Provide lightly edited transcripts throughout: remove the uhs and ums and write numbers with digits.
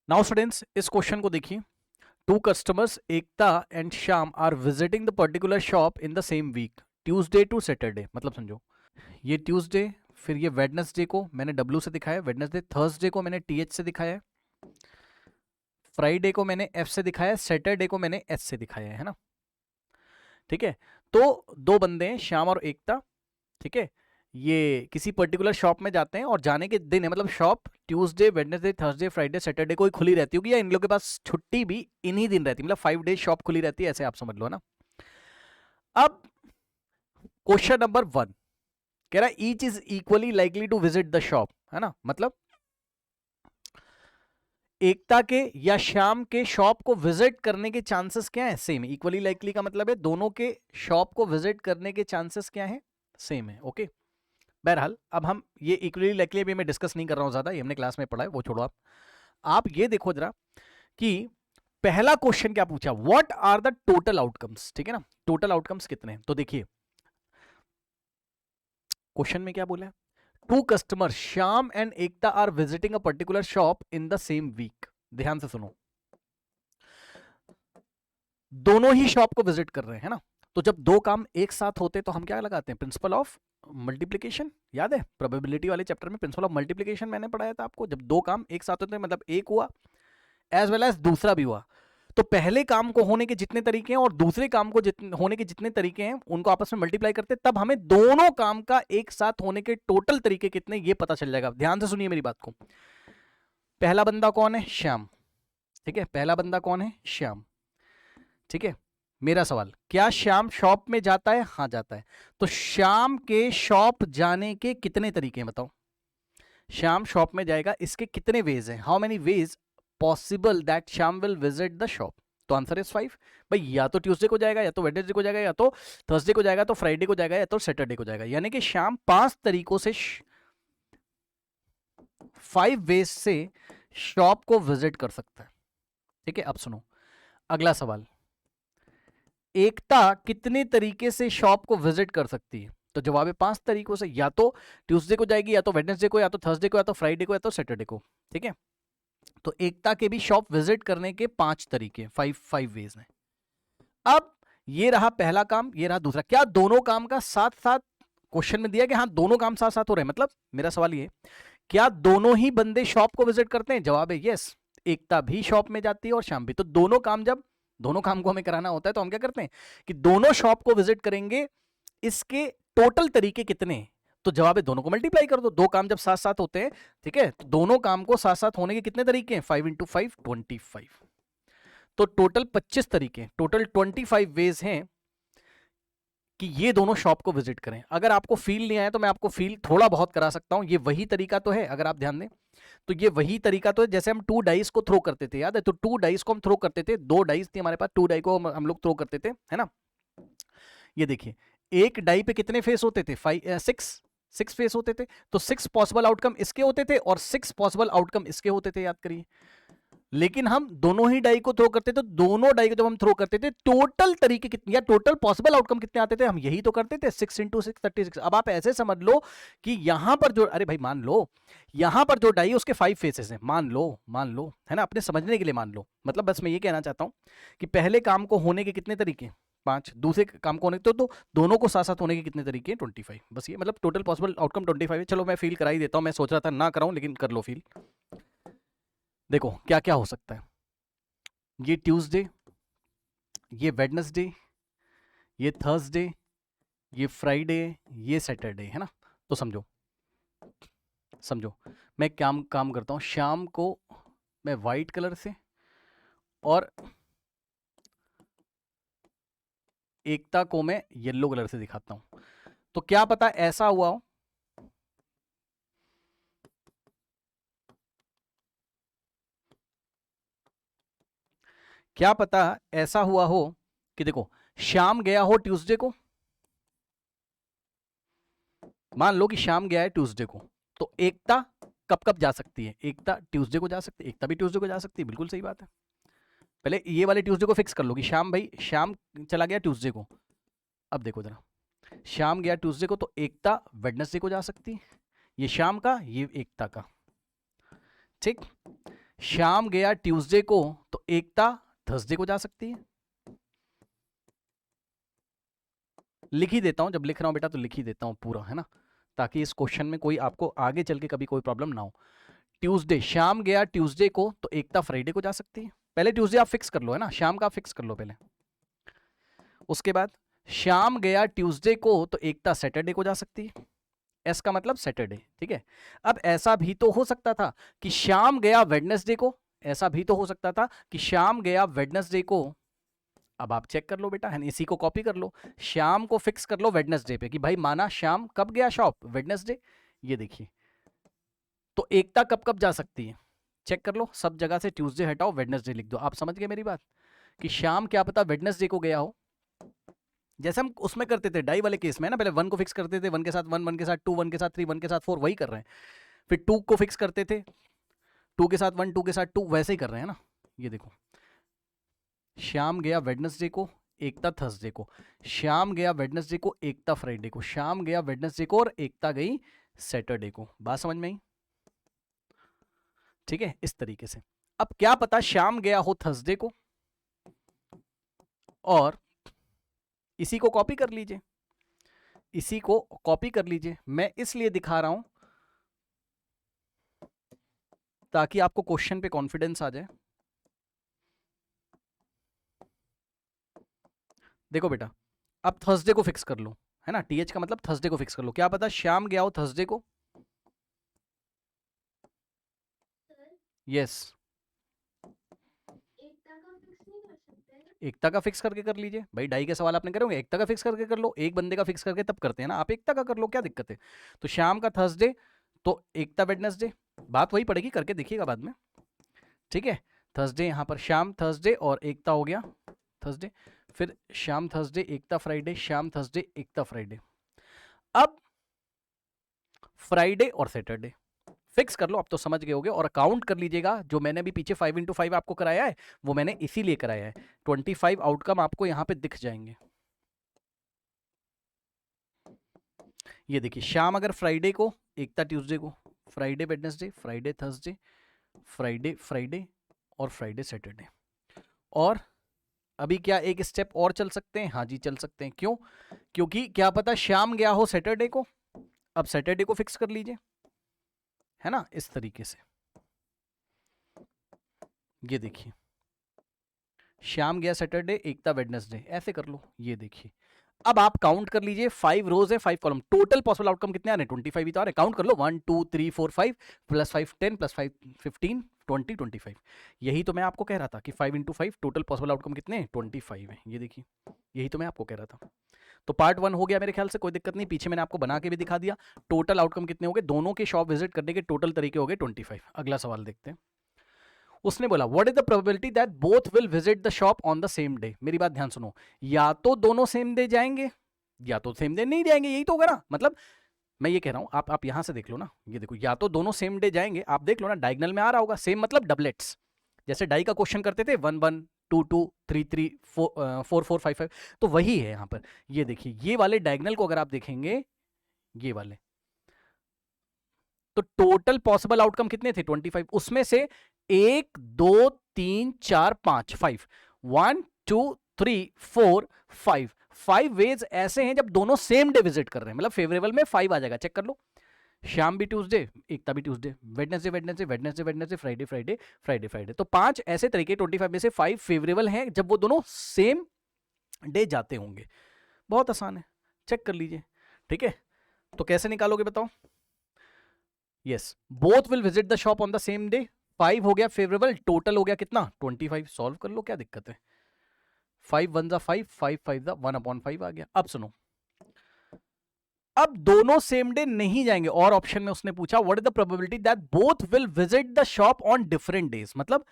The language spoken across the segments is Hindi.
नाउ स्टूडेंट्स, इस क्वेश्चन को देखिए। Two customers Ekta and Shyam are visiting the particular shop in the same week, Tuesday to Saturday. मतलब समझो, ये ट्यूसडे, फिर ये वेडनेसडे को मैंने डब्ल्यू से दिखाया, वेडनेसडे, थर्सडे को मैंने टी एच से दिखाया, फ्राइडे को मैंने एफ से दिखाया, सैटरडे को मैंने एस से दिखाया है ना। ठीक है, तो दो बंदे हैं, श्याम और एकता। ठीक है, ये किसी पर्टिकुलर शॉप में जाते हैं और जाने के दिन है, मतलब shop Tuesday, Wednesday, Thursday, Friday, Saturday को ही खुली रहती होगी, या इन लोगों के पास छुट्टी भी इन्हीं दिन रहती है, मतलब 5 डेज शॉप खुली रहती है, ऐसे आप समझ लो ना। अब क्वेश्चन नंबर 1 कह रहा है each is equally likely to visit the shop, है ना। मतलब एकता के या श्याम के शॉप को विजिट करने के चांसेस क्या है, सेम है। इक्वली लाइकली का मतलब है दोनों के शॉप को विजिट करने के चांसेस क्या है, सेम है। ओके, बहरहाल अब हम ये इक्वली लाइकली अभी मैं डिस्कस नहीं कर रहा हूं ज्यादा, ये हमने क्लास में पढ़ा है, वो छोड़ो। आप ये देखो जरा कि पहला क्वेश्चन क्या पूछा, what are the total outcomes. ठीक है ना, टोटल आउटकम्स कितने हैं, तो देखिए क्वेश्चन में क्या बोला है, two customer Shyam and Ekta are visiting a particular shop in the same week. ध्यान से सुनो, दोनों ही शॉप को विजिट कर रहे हैं ना। तो जब दो काम एक साथ होते हैं तो हम क्या लगाते हैं, प्रिंसिपल ऑफ मल्टीप्लीकेशन। याद है प्रोबेबिलिटी वाले चैप्टर में प्रिंसिपल ऑफ मल्टीप्लीकेशन मैंने पढ़ाया था आपको। जब दो काम एक साथ होते हैं मतलब एक हुआ एज वेल एज दूसरा भी हुआ, तो पहले काम को होने के जितने तरीके हैं और दूसरे काम को होने के जितने तरीके हैं उनको आपस में मल्टीप्लाई करते हैं, तब हमें दोनों काम का एक साथ होने के टोटल तरीके कितने ये पता चल जाएगा। ध्यान से सुनिए मेरी बात को। पहला बंदा कौन है, श्याम। ठीक है, पहला बंदा कौन है, श्याम। ठीक है, मेरा सवाल, क्या श्याम शॉप में जाता है, हाँ जाता है। तो श्याम के शॉप जाने के कितने तरीके हैं बताओ। श्याम शॉप में जाएगा, इसके कितने वेज हैं, how many ways possible that Shyam will visit the shop. तो आंसर इज 5। भाई या तो ट्यूसडे को जाएगा, या तो वेडनेसडे को जाएगा, या तो थर्सडे को जाएगा, तो फ्राइडे को जाएगा, या तो सैटरडे को जाएगा। यानी कि श्याम 5 तरीकों से 5 वेज से शॉप को विजिट कर सकता है। ठीक है, अब सुनो अगला सवाल, एकता कितने तरीके से शॉप को विजिट कर सकती है। तो जवाब है 5 तरीकों से, या तो ट्यूसडे को जाएगी, या तो वेडनेसडे को, या तो थर्सडे को, या तो फ्राइडे को, या तो सैटरडे को। ठीक है, तो एकता के भी शॉप विजिट करने के 5 तरीके, 5 वेज हैं। अब ये रहा पहला काम, ये रहा दूसरा। क्या दोनों काम का साथ साथ, क्वेश्चन में दिया कि हाँ दोनों काम साथ साथ हो रहे हैं, मतलब मेरा सवाल ये, क्या दोनों ही बंदे शॉप को विजिट करते हैं। जवाब है यस, एकता भी शॉप में जाती है और श्याम भी। तो दोनों काम, जब दोनों काम को हमें कराना होता है तो हम क्या करते हैं कि दोनों शॉप को विजिट करेंगे, इसके टोटल तरीके कितने। तो जवाब है दोनों को मल्टीप्लाई कर दो, दो काम जब साथ साथ होते हैं। ठीक है, तो दोनों काम को साथ साथ होने के कितने तरीके हैं, 5 × 5 25। तो टोटल 25 तरीके, टोटल 25 वेज हैं कि ये दोनों शॉप को विजिट करें। अगर आपको फील नहीं आया तो मैं आपको फील थोड़ा बहुत करा सकता हूं। ये वही तरीका तो है, अगर आप ध्यान दें तो ये वही तरीका तो है जैसे हम 2 डाइस को थ्रो करते थे, याद है। तो 2 डाइस को हम थ्रो करते थे, 2 डाइस थी हमारे पास, 2 डाई को हम लोग थ्रो करते थे, है ना। ये देखिए, एक डाई पे कितने फेस होते थे, 6 फेस होते थे। तो 6 पॉसिबल आउटकम इसके होते थे और 6 पॉसिबल आउटकम इसके होते थे, याद करिए। लेकिन हम दोनों ही डाई को थ्रो करते थे, दोनों डाई को जब हम थ्रो करते थे टोटल तरीके कितने या टोटल पॉसिबल आउटकम कितने आते थे, हम यही तो करते थे, 6 × 6 36। अब आप ऐसे समझ लो कि यहां पर जो, अरे भाई मान लो यहां पर जो डाई है उसके 5 फेसेस हैं, मान लो, है ना, अपने समझने के लिए मान लो। मतलब बस मैं ये कहना चाहता हूं कि पहले काम को होने के कितने तरीके, 5, दूसरे काम को होने तो दोनों को साथ साथ होने के कितने तरीके हैं, 25। बस ये मतलब टोटल पॉसिबल आउटकम 25 है। चलो मैं फील करा ही देता हूं, मैं सोच रहा था ना कराऊं, लेकिन कर लो फील। देखो क्या क्या हो सकता है, ये ट्यूसडे, ये वेडनेसडे, ये थर्सडे, ये फ्राइडे, ये सैटरडे, है ना। तो समझो समझो, मैं काम काम करता हूं, शाम को मैं वाइट कलर से और एकता को मैं येलो कलर से दिखाता हूं। तो क्या पता ऐसा हुआ हो, क्या पता ऐसा हुआ हो कि देखो शाम गया हो ट्यूसडे को, मान लो कि शाम गया है ट्यूसडे को, तो एकता कब कब जा सकती है, एकता ट्यूसडे को जा सकती है, एकता भी ट्यूसडे को जा सकती है, बिल्कुल सही बात है। पहले ये वाले ट्यूसडे को फिक्स कर लो कि शाम, भाई शाम चला गया ट्यूसडे को। अब देखो जरा, शाम गया ट्यूसडे को तो एकता वेडनेसडे को जा सकती है, ये शाम का, ये एकता का। ठीक, श्याम गया ट्यूसडे को तो एकता थर्सडे को जा सकती है। लिख ही देता हूं, जब लिख रहा हूं बेटा तो लिख ही देता हूं पूरा, है ना, ताकि इस क्वेश्चन में कोई आपको आगे चल के कभी कोई प्रॉब्लम ना हो। ट्यूसडे, श्याम गया ट्यूसडे को तो एकता फ्राइडे को जा सकती है। पहले ट्यूसडे आप फिक्स कर लो, है ना, शाम का आप फिक्स कर लो पहले। उसके बाद श्याम गया ट्यूसडे को तो एकता सैटरडे को जा सकती है। एस का मतलब सैटरडे, ठीक है। अब ऐसा भी तो हो सकता था कि श्याम गया वेडनेसडे को, ऐसा भी तो हो सकता था कि श्याम गया वेडनेसडे को। अब आप चेक कर लो बेटा, है ना, इसी को कॉपी कर लो, श्याम को फिक्स कर लो वेडनेसडे पे कि भाई माना श्याम कब गया शॉप, वेडनेसडे। ये देखिए, तो एकता कब कब जा सकती है, चेक कर लो, सब जगह से ट्यूसडे हटाओ, वेडनेसडे लिख दो। आप समझ गए मेरी बात कि श्याम क्या पता वेडनेसडे को गया हो, जैसे हम उसमें करते थे डाई वाले केस में ना, पहले 1 को फिक्स करते थे, 1 के साथ 1, 1 के साथ 2, 1 के साथ 3, 1 के साथ 4, वही कर रहे हैं। फिर 2 को फिक्स करते थे, 2 के साथ 1, 2 के साथ 2, वैसे ही कर रहे हैं ना। ये देखो, श्याम गया वेडनेसडे को, एकता थर्सडे को, श्याम गया वेडनेसडे को, एकता फ्राइडे को, श्याम गया वेडनेसडे को और एकता गई सैटरडे को। बात समझ में आई? ठीक है, इस तरीके से। अब क्या पता श्याम गया हो थर्सडे को, और इसी को कॉपी कर लीजिए, इसी को कॉपी कर लीजिए। मैं इसलिए दिखा रहा हूं ताकि आपको क्वेश्चन पे कॉन्फिडेंस आ जाए। देखो बेटा, अब थर्सडे को फिक्स कर लो, है ना, टीएच का मतलब थर्सडे को फिक्स कर लो। क्या पता श्याम गया हो थर्सडे को, यस, एकता का फिक्स करके कर लीजिए भाई, डाई के सवाल आपने करे होंगे, एकता का फिक्स करके कर लो, एक बंदे का फिक्स करके तब करते हैं ना, आप एकता का कर लो, क्या दिक्कत है। तो श्याम का थर्सडे तो एकता वेडनेसडे, बात वही पड़ेगी, करके देखिएगा बाद में, ठीक है। थर्सडे यहां पर श्याम थर्सडे और एकता हो गया थर्सडे, फिर श्याम थर्सडे एकता फ्राइडे, श्याम थर्सडे एकता फ्राइडे। अब फ्राइडे और सैटरडे फिक्स कर लो, अब तो समझ गए होगे, और काउंट कर लीजिएगा, जो मैंने भी पीछे 5x5 आपको कराया है वो मैंने इसीलिए कराया है। 25 आउटकम आपको यहां पे दिख जाएंगे। ये देखिए, शाम अगर फ्राइडे को, एकता ट्यूसडे को, Friday Wednesday, Friday Thursday, Friday Friday और फ्राइडे सैटरडे। और अभी क्या एक स्टेप और चल सकते हैं? हाँ जी चल सकते हैं। क्यों? क्योंकि क्या पता शाम गया हो सैटरडे को, अब सैटरडे को फिक्स कर लीजिए, है ना, इस तरीके से। ये देखिए, शाम गया सैटरडे, एकता वेडनेसडे, ऐसे कर लो। ये देखिए, अब आप काउंट कर लीजिए, 5 रोज है 5 कॉलम, टोटल पॉसिबल आउटकम कितने आ रहे हैं? 25 ही तो आ रहे हैं। काउंट कर लो, 1 2 3 4 5 प्लस 5 10 प्लस 5 15 20 25। यही तो मैं आपको कह रहा था कि 5x5 टोटल पॉसिबल आउटकम कितने हैं? 25 है। ये देखिए, यही तो मैं आपको कह रहा था। तो पार्ट 1 हो गया मेरे ख्याल से, कोई दिक्कत नहीं, पीछे मैंने आपको बना के भी दिखा दिया। टोटल आउटकम कितने हो गए? दोनों के शॉप विजिट करने के टोटल तरीके हो गए 25। अगला सवाल देखते हैं। उसने बोला what is the probability that both will visit the shop on the same day. मेरी बात ध्यान सुनो, या तो दोनों सेम डे जाएंगे या तो सेम डे नहीं जाएंगे, यही तो होगा ना। मतलब मैं ये कह रहा हूं, आप यहां से देख लो ना, ये देखो, या तो दोनों सेम डे जाएंगे, आप देख लो ना डायगोनल में आ रहा होगा सेम, मतलब डबलेट्स, जैसे डाई का क्वेश्चन करते थे 1 1 2 2 3 3 4 4 5 5, तो वही है यहां पर। ये देखिए, ये वाले डायगोनल को अगर आप देखेंगे, ये वाले, तो टोटल पॉसिबल आउटकम कितने थे? 25। उसमें से 1 2 3 4 5 5 1 2 3 4 5 5 वेज ऐसे हैं जब दोनों सेम डे विजिट कर रहे हैं, मतलब फेवरेबल में 5 आ जाएगा। चेक कर लो, शाम भी ट्यूसडे, एकता भी Tuesday, Wednesday Wednesday Wednesday Wednesday, Friday Friday Friday Friday, तो 5 ऐसे तरीके 25 में से 5 फेवरेबल हैं जब वो दोनों सेम डे जाते होंगे। बहुत आसान है, चेक कर लीजिए, ठीक है। तो कैसे निकालोगे बताओ? Yes, both will visit the shop on the same day, 5 हो गया फेवरेबल, टोटल हो गया कितना? 25। सॉल्व कर लो, क्या दिक्कत है? 5 1 जा 5, 5 5 जा 1/5 आ गया। अब सुनो, अब दोनों सेम डे नहीं जाएंगे, और ऑप्शन में उसने पूछा what is the probability that both will visit the shop on different days, मतलब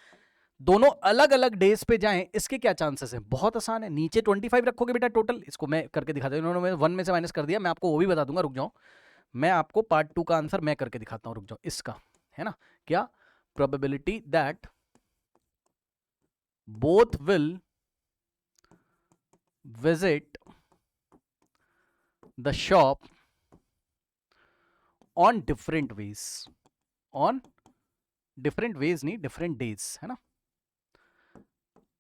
दोनों अलग अलग डेज पे जाएं, इसके क्या चांसेस हैं? बहुत आसान है, नीचे 25 रखोगे बेटा टोटल, इसको मैं करके दिखाता हूं, इन्होंने 1 में से माइनस कर दिया, मैं आपको वो भी बता दूंगा, रुक जाओ, मैं आपको पार्ट 2 का आंसर मैं करके दिखाता हूं, रुक जाओ, इसका, है ना, क्या probability that both will visit the shop on different ways, on different ways नहीं, डिफरेंट डेज, है ना।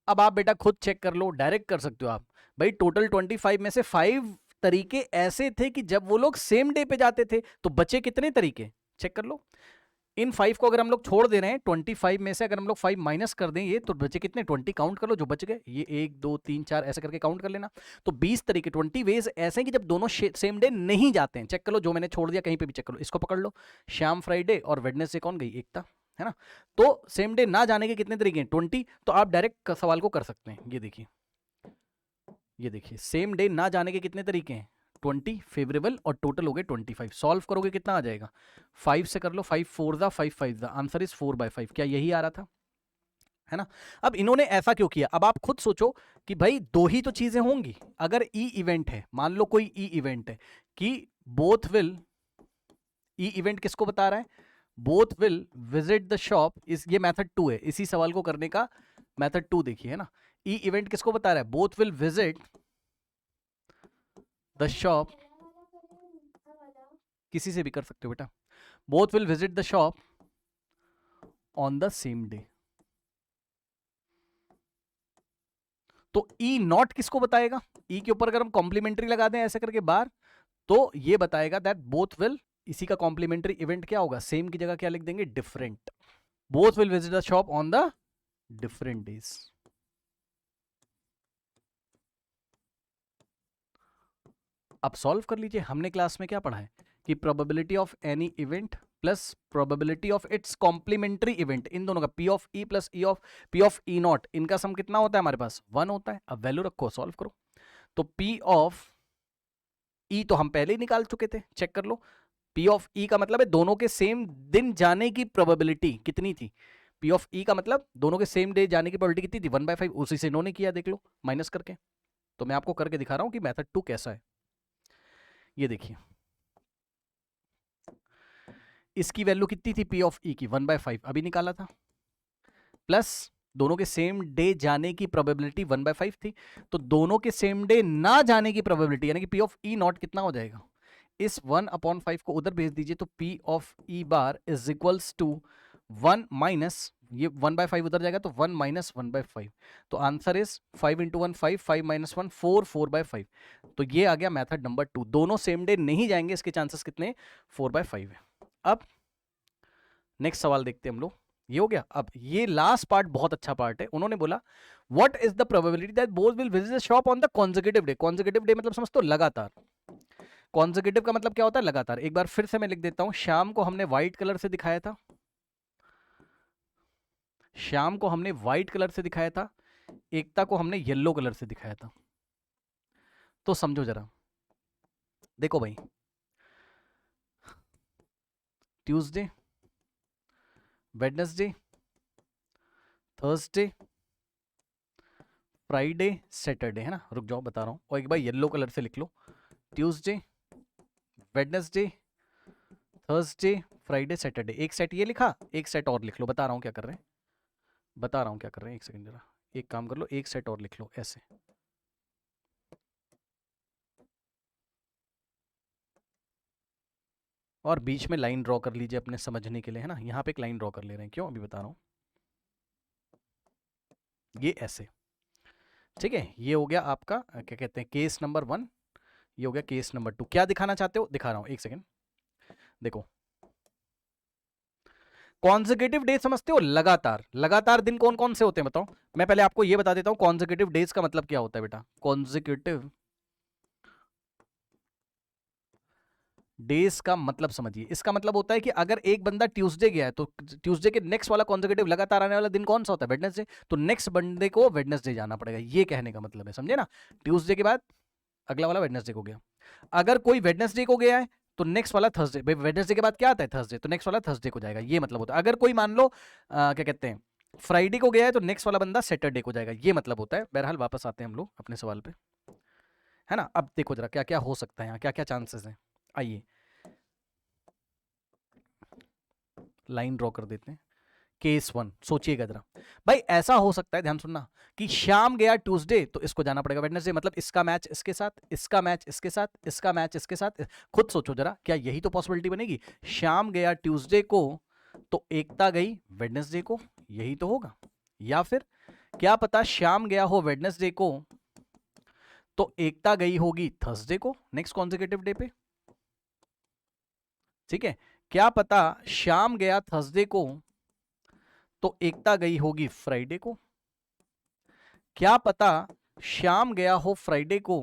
अब आप बेटा खुद चेक कर लो, डायरेक्ट कर सकते हो आप। भाई टोटल 25 में से 5 तरीके ऐसे थे कि जब वो लोग सेम डे पे जाते थे, तो बचे कितने तरीके, चेक कर लो। इन 5 को अगर हम लोग छोड़ दे रहे हैं, 25 में से अगर हम लोग 5 माइनस कर दें ये, तो बचे कितने, 20 काउंट कर लो जो बच गए, ये 1 2 3 4 ऐसे करके काउंट कर लेना। तो 20 तरीके, 20 वेज ऐसे हैं कि जब दोनों सेम डे नहीं जाते हैं। चेक कर लो, जो मैंने छोड़ दिया कहीं पे भी चेक कर लो, इसको पकड़ लो, श्याम फ्राइडे और वेडनेसडे कौन गई, एकता, है ना। तो सेम डे ना जाने के कितने तरीके हैं, 20। तो आप डायरेक्ट सवाल को कर सकते हैं, ये देखिए, ये देखिए, सेम डे ना जाने के कितने तरीके हैं, 20 फेवरेबल, और टोटल हो गए 25। सॉल्व करोगे कितना आ जाएगा, 5 से कर लो, 5 4 दा 5 5 दा, आंसर इज 4/5। क्या यही आ रहा था, है ना। अब इन्होंने ऐसा क्यों किया, अब आप खुद सोचो कि भाई दो ही तो चीजें होंगी। अगर ई इवेंट है, मान लो कोई ई इवेंट है कि बोथ विल, ई इवेंट किसको बता रहा है, both will visit the shop, इस ये मेथड 2 है, इसी सवाल को करने का मेथड 2 देखिए, है ना। ई इवेंट किसको बता रहा है, both will visit the shop, किसी से भी कर सकते हो बेटा, both will visit the shop on the same day. तो ई नॉट किसको बताएगा, ई के ऊपर अगर हम कॉम्प्लीमेंट्री लगा दें ऐसे करके बार, तो ये बताएगा दैट बोथ विल, इसी का कॉम्प्लीमेंट्री इवेंट क्या होगा, सेम की जगह क्या लिख देंगे, different. Both will visit the shop on the different days. अब सॉल्व कर लीजिए। हमने क्लास में क्या पढ़ा है कि probability of any event plus probability of its complementary event, इन दोनों का P of E plus E of P of E not, इनका सम कितना होता है हमारे पास, 1 होता है। अब वैल्यू रखो, सॉल्व करो। तो पी ऑफ ई तो हम पहले ही निकाल चुके थे, चेक कर लो। पी ऑफ ई का मतलब है दोनों के सेम दिन जाने की प्रोबेबिलिटी कितनी थी, पी ऑफ ई का मतलब दोनों के सेम डे जाने की प्रोबेबिलिटी कितनी थी, 1/5, उसी से इन्होंने किया, देख लो माइनस करके। तो मैं आपको करके दिखा रहा हूं कि मेथड 2 कैसा है। ये देखिए, इसकी वैल्यू कितनी थी, पी ऑफ ई की 1/5 अभी निकाला था, प्लस दोनों के सेम डे जाने की प्रोबेबिलिटी 1/5 थी। तो दोनों के सेम डे ना जाने की प्रोबेबिलिटी यानी कि पी ऑफ ई नॉट कितना हो जाएगा, इस 1/5 को उधर भेज दीजिए, तो P of E bar is equals to 1 minus, ये 1/5 उधर जाएगा तो 1 माइनस 1/5। तो आंसर इज 5 इंटू 1 5, 5 माइनस 1 4, 4/5। तो ये आ गया मेथड नंबर 2। दोनों सेम डे नहीं जाएंगे, इसके चांसेस कितने, 4/5 है। अब नेक्स्ट सवाल देखते हैं हम लोग, ये हो गया। अब ये लास्ट पार्ट बहुत अच्छा पार्ट है। उन्होंने बोला what is the probability that both will visit the shop on the consecutive day. Consecutive day मतलब समझते हो, लगातार। कॉन्सेक्यूटिव का मतलब क्या होता है, लगातार। एक बार फिर से मैं लिख देता हूं, शाम को हमने व्हाइट कलर से दिखाया था, शाम को हमने व्हाइट कलर से दिखाया था, एकता को हमने येलो कलर से दिखाया था। तो समझो जरा, देखो भाई, Tuesday, Wednesday, Thursday, Friday, Saturday, है ना। रुक जाओ बता रहा हूं, और एक बार येलो कलर से लिख लो, Tuesday, Wednesday, Thursday, Friday, Saturday. एक सेट ये लिखा, एक सेट और लिख लो, बता रहा हूं क्या कर रहे हैं, बता रहा हूं क्या कर रहे हैं, एक सेकंड जरा, एक काम कर लो, एक सेट और लिख लो ऐसे। और बीच में लाइन ड्रॉ कर लीजिए अपने समझने के लिए, है ना। यहां पे एक लाइन ड्रॉ कर ले रहे हैं, क्यों, अभी बता रहा हूं, ये ऐसे, ठीक है। ये हो गया आपका क्या कहते हैं, केस नंबर 1, ये हो गया केस नंबर 2। क्या दिखाना चाहते हो, दिखा रहा हूं, एक सेकंड। देखो, कॉन्सेक्यूटिव डे समझते हो, लगातार। लगातार दिन कौन कौन से होते हैं बताओ। मैं पहले आपको ये बता देता हूं कॉन्सेक्यूटिव डेज का मतलब क्या होता है बेटा। कॉन्सेक्यूटिव डेज का मतलब समझिए, इसका मतलब होता है कि अगर एक बंदा ट्यूसडे गया है, तो ट्यूसडे के नेक्स्ट वाला कॉन्सेक्यूटिव लगातार आने वाला दिन कौन सा होता है, वेडनेसडे। तो नेक्स्ट बंदे को वेडनेसडे जाना पड़ेगा, ये कहने का मतलब है, समझे ना। ट्यूसडे के बाद अगला वाला वेडनेसडे को गया। अगर कोई वेडनेसडे को गया है तो नेक्स्ट वाला थर्सडे, वेडनेसडे के बाद क्या आता है, थर्सडे, तो नेक्स्ट वाला थर्सडे को जाएगा, ये मतलब होता है। अगर कोई मान लो क्या कहते हैं, फ्राइडे को गया है तो नेक्स्ट वाला बंदा सैटरडे को जाएगा, ये मतलब होता है। बहरहाल वापस आते हैं हम लोग अपने सवाल पे, है ना। अब देखो जरा क्या क्या हो सकता है यहाँ, क्या क्या चांसेस हैं। आइए लाइन ड्रॉ कर देते हैं। केस 1 सोचिएगा जरा, भाई ऐसा हो सकता है, ध्यान सुनना, कि शाम गया ट्यूसडे तो इसको जाना पड़ेगा वेडनेसडे, मतलब इसका मैच इसके साथ, इसका मैच इसके साथ, इसका मैच इसके साथ। खुद सोचो जरा, क्या यही तो पॉसिबिलिटी बनेगी, शाम गया ट्यूसडे को तो एकता गई वेडनेसडे को, यही तो होगा। या फिर क्या पता श्याम गया हो वेडनेसडे को तो एकता गई होगी थर्सडे को, नेक्स्ट कॉन्सेक्यूटिव डे पे। ठीक है, क्या पता श्याम गया थर्सडे को तो एकता गई होगी फ्राइडे को। क्या पता श्याम गया हो फ्राइडे को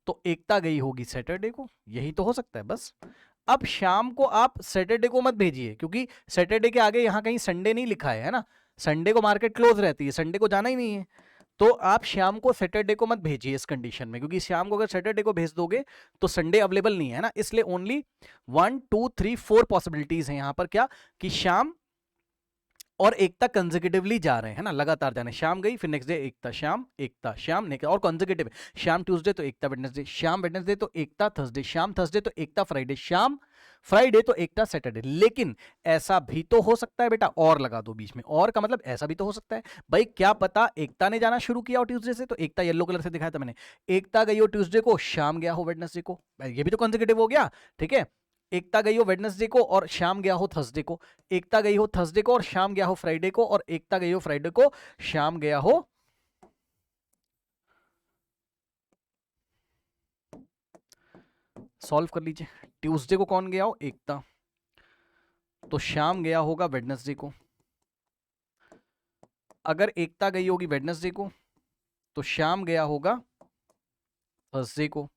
तो एकता गई होगी सैटरडे को, यही तो हो सकता है बस। अब शाम को आप सैटरडे को मत भेजिए, क्योंकि सैटरडे के आगे यहां कहीं संडे नहीं लिखा है ना, संडे को मार्केट क्लोज रहती है, संडे को जाना ही नहीं है। तो आप शाम को सैटरडे को मत भेजिए इस कंडीशन में, क्योंकि शाम को अगर सैटरडे को भेज दोगे तो संडे अवेलेबल नहीं है ना, इसलिए ओनली 1 2 3 4 पॉसिबिलिटीज हैं यहां पर। क्या कि शाम और एकता कंसेक्यूटिवली जा रहे हैं ना, लगातार जाने, शाम गई फिर नेक्स्ट डे एकता शाम नेक्स्ट, और कंसेक्यूटिव, शाम ट्यूसडे तो एकता वेडनेसडे, शाम वेडनेसडे तो एकता थर्सडे, शाम थर्सडे तो एकता फ्राइडे, शाम फ्राइडे तो एकता सैटरडे। लेकिन ऐसा भी तो हो सकता है बेटा, और लगा दो बीच में, और का मतलब ऐसा भी तो हो सकता है भाई, क्या पता एकता ने जाना शुरू किया हो ट्यूसडे से, तो एकता येलो कलर से दिखाया था मैंने, एकता गई हो ट्यूसडे को, शाम गया हो वेडनेसडे को, ये भी तो कंसेक्यूटिव हो गया। ठीक है, एकता गई हो वेडनेसडे को और शाम गया हो थर्सडे को, एकता गई हो थर्सडे को और शाम गया हो फ्राइडे को, और एकता गई हो फ्राइडे को शाम गया हो, सॉल्व कर लीजिए। ट्यूसडे को कौन गया हो, एकता, तो शाम गया होगा वेडनेसडे को। अगर एकता गई होगी वेडनेसडे को तो शाम गया होगा थर्सडे को,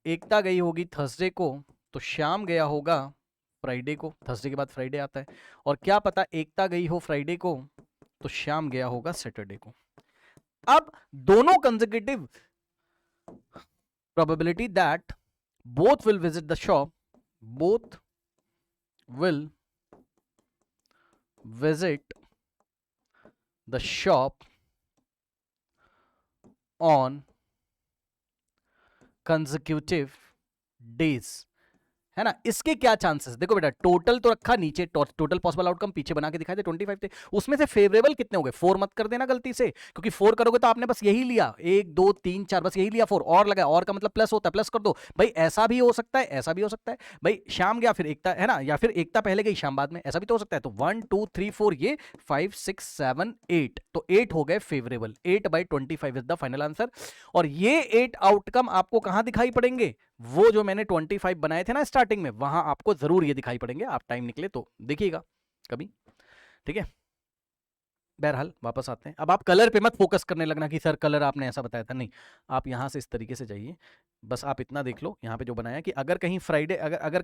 एकता गई होगी थर्सडे को तो शाम गया होगा फ्राइडे को, थर्सडे के बाद फ्राइडे आता है, और क्या पता एकता गई हो फ्राइडे को तो शाम गया होगा सैटरडे को। अब दोनों consecutive probability that both will visit the shop, both will visit the shop on consecutive days, है ना। इसके क्या चांसेस, देखो बेटा टोटल तो रखा नीचे, टोटल पॉसिबल आउटकम पीछे बना के दिखाए थे 25 थे, उसमें से फेवरेबल कितने हो गए, 4 मत कर देना गलती से, क्योंकि 4 करोगे तो आपने बस यही लिया, 1 2 3 4 बस यही लिया, 4 और लगा, और का मतलब प्लस होता है, प्लस कर दो भाई, ऐसा भी हो सकता है, ऐसा भी हो सकता है भाई, शाम गया फिर एकता, है ना, या फिर एकता पहले गई शाम बाद में, ऐसा भी तो हो सकता है। तो 1 2 3 4 ये 5 6 7 8, तो 8 हो गए favourable, 8/25 is the final answer. और ये 8 आउटकम आपको कहां दिखाई पड़ेंगे, वो जो मैंने 25 बनाए थे ना स्टार्टिंग में, वहां आपको जरूर ये दिखाई पड़ेंगे, आप टाइम निकले तो देखिएगा कभी। ठीक है, बहरहाल वापस आते हैं। अब आप कलर पे मत फोकस करने लगना कि सर कलर आपने ऐसा बताया था, नहीं, आप यहां से इस तरीके से जाइए, बस आप इतना देख लो यहां पे जो बनाया कि अगर कहीं फ्राइडे, अगर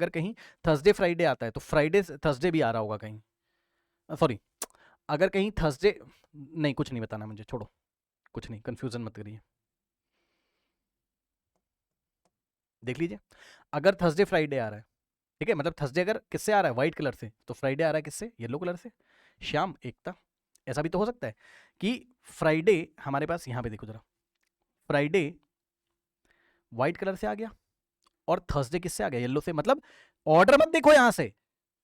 कहीं थर्सडे फ्राइडे आता है तो फ्राइडे थर्सडे भी आ रहा होगा कहीं, सॉरी, अगर कहीं थर्सडे, नहीं कुछ नहीं बताना मुझे, छोड़ो, कुछ नहीं, कंफ्यूजन मत करिए, देख लीजिए, अगर थर्सडे फ्राइडे आ रहा है, ठीक है, मतलब थर्सडे अगर किससे आ रहा है, व्हाइट कलर से, तो फ्राइडे आ रहा है किससे, येलो कलर से, शाम एकता। ऐसा भी तो हो सकता है कि फ्राइडे हमारे पास यहां पे देखो जरा, फ्राइडे व्हाइट कलर से आ गया और थर्सडे किससे आ गया, येलो से, मतलब ऑर्डर मत देखो यहां से,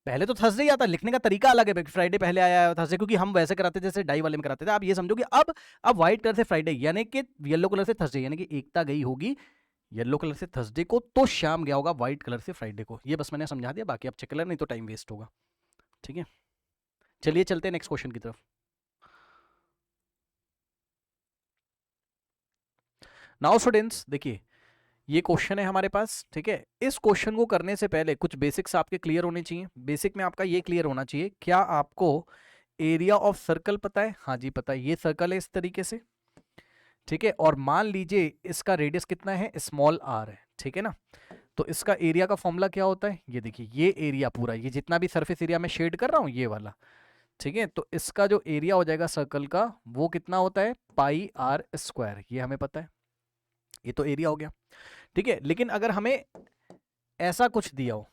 पहले तो थर्सडे ही आता, लिखने का तरीका अलग है, फ्राइडे पहले आया थर्सडे, क्योंकि हम वैसे कराते जैसे डाई वाले में कराते थे। आप ये समझो कि अब व्हाइट कलर से फ्राइडे यानी कि येलो कलर से थर्सडे, यानी कि एकता गई होगी येलो कलर से थर्सडे को तो शाम गया होगा व्हाइट कलर से फ्राइडे को। ये बस मैंने समझा दिया, बाकी आप चेक कलर, नहीं तो टाइम वेस्ट होगा। ठीक है, चलिए चलते हैं नेक्स्ट क्वेश्चन की तरफ। नाउ स्टूडेंट्स देखिए, ये क्वेश्चन है हमारे पास, ठीक है। इस क्वेश्चन को करने से पहले कुछ बेसिक्स आपके क्लियर होने चाहिए। बेसिक में आपका ये क्लियर होना चाहिए, क्या आपको एरिया ऑफ सर्कल पता है? हाँ जी पता है, ये सर्कल है इस तरीके से, ठीक है, और मान लीजिए इसका रेडियस कितना है, स्मॉल आर है, ठीक है ना। तो इसका एरिया का फॉर्मूला क्या होता है, ये देखिए, ये एरिया पूरा, ये जितना भी सरफेस एरिया में शेड कर रहा हूं ये वाला, ठीक है, तो इसका जो एरिया हो जाएगा सर्कल का वो कितना होता है, पाई आर स्क्वायर, ये हमें पता है, ये तो एरिया हो गया, ठीक है। लेकिन अगर हमें ऐसा कुछ दिया हो,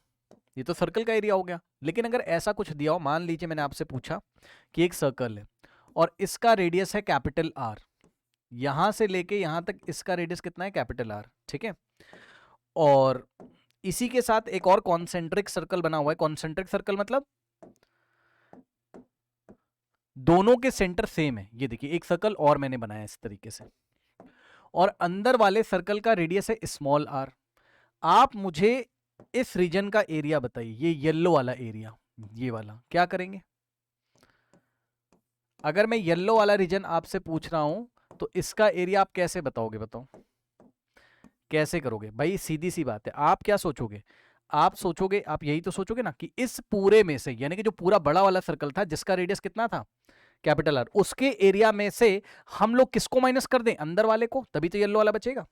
ये तो सर्कल का एरिया हो गया, लेकिन अगर ऐसा कुछ दिया हो, मान लीजिए मैंने आपसे पूछा कि एक सर्कल है और इसका रेडियस है कैपिटल आर, यहां से लेके यहां तक इसका रेडियस कितना है, कैपिटल आर, ठीक है, और इसी के साथ एक और कॉन्सेंट्रिक सर्कल बना हुआ है। कॉन्सेंट्रिक सर्कल मतलब दोनों के सेंटर सेम है, ये देखिए एक सर्कल और मैंने बनाया इस तरीके से, और अंदर वाले सर्कल का रेडियस है स्मॉल आर। आप मुझे इस रीजन का एरिया बताइए, ये येलो वाला एरिया, ये वाला क्या करेंगे? अगर मैं येलो वाला रीजन आपसे पूछ रहा हूं तो इसका एरिया आप कैसे बताओगे? बताओ कैसे करोगे भाई? सीधी सी बात है, आप क्या सोचोगे? आप सोचोगे, आप यही तो सोचोगे ना कि इस पूरे में से, यानी कि जो पूरा बड़ा वाला सर्कल था जिसका रेडियस कितना था, कैपिटल आर, उसके एरिया में से हम लोग किसको माइनस कर दें? अंदर वाले को, तभी तो येलो वाला बचेगा।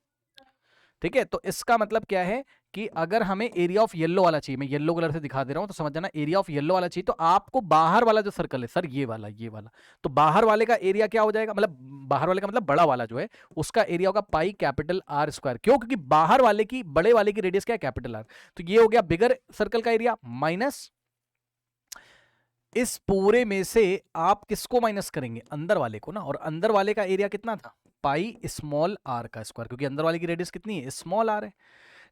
ठीक है, तो इसका मतलब क्या है कि अगर हमें एरिया ऑफ येलो वाला चाहिए, मैं येलो कलर से दिखा दे रहा हूं तो समझ जाना, एरिया ऑफ येलो वाला चाहिए तो आपको बाहर वाला जो सर्कल है सर, ये वाला, तो बाहर वाले का एरिया क्या हो जाएगा? मतलब बाहर वाले का मतलब बड़ा वाला जो है उसका एरिया होगा पाई कैपिटल आर स्क्वायर। क्यों? क्योंकि बाहर वाले की, बड़े वाले की रेडियस क्या है? Capital R. तो ये हो गया बिगर सर्कल का एरिया माइनस इस पूरे में से आप किसको माइनस करेंगे? अंदर वाले को ना, और अंदर वाले का एरिया कितना था? पाई स्मॉल आर का स्क्वायर, क्योंकि अंदर वाले की रेडियस कितनी है? स्मॉल आर है।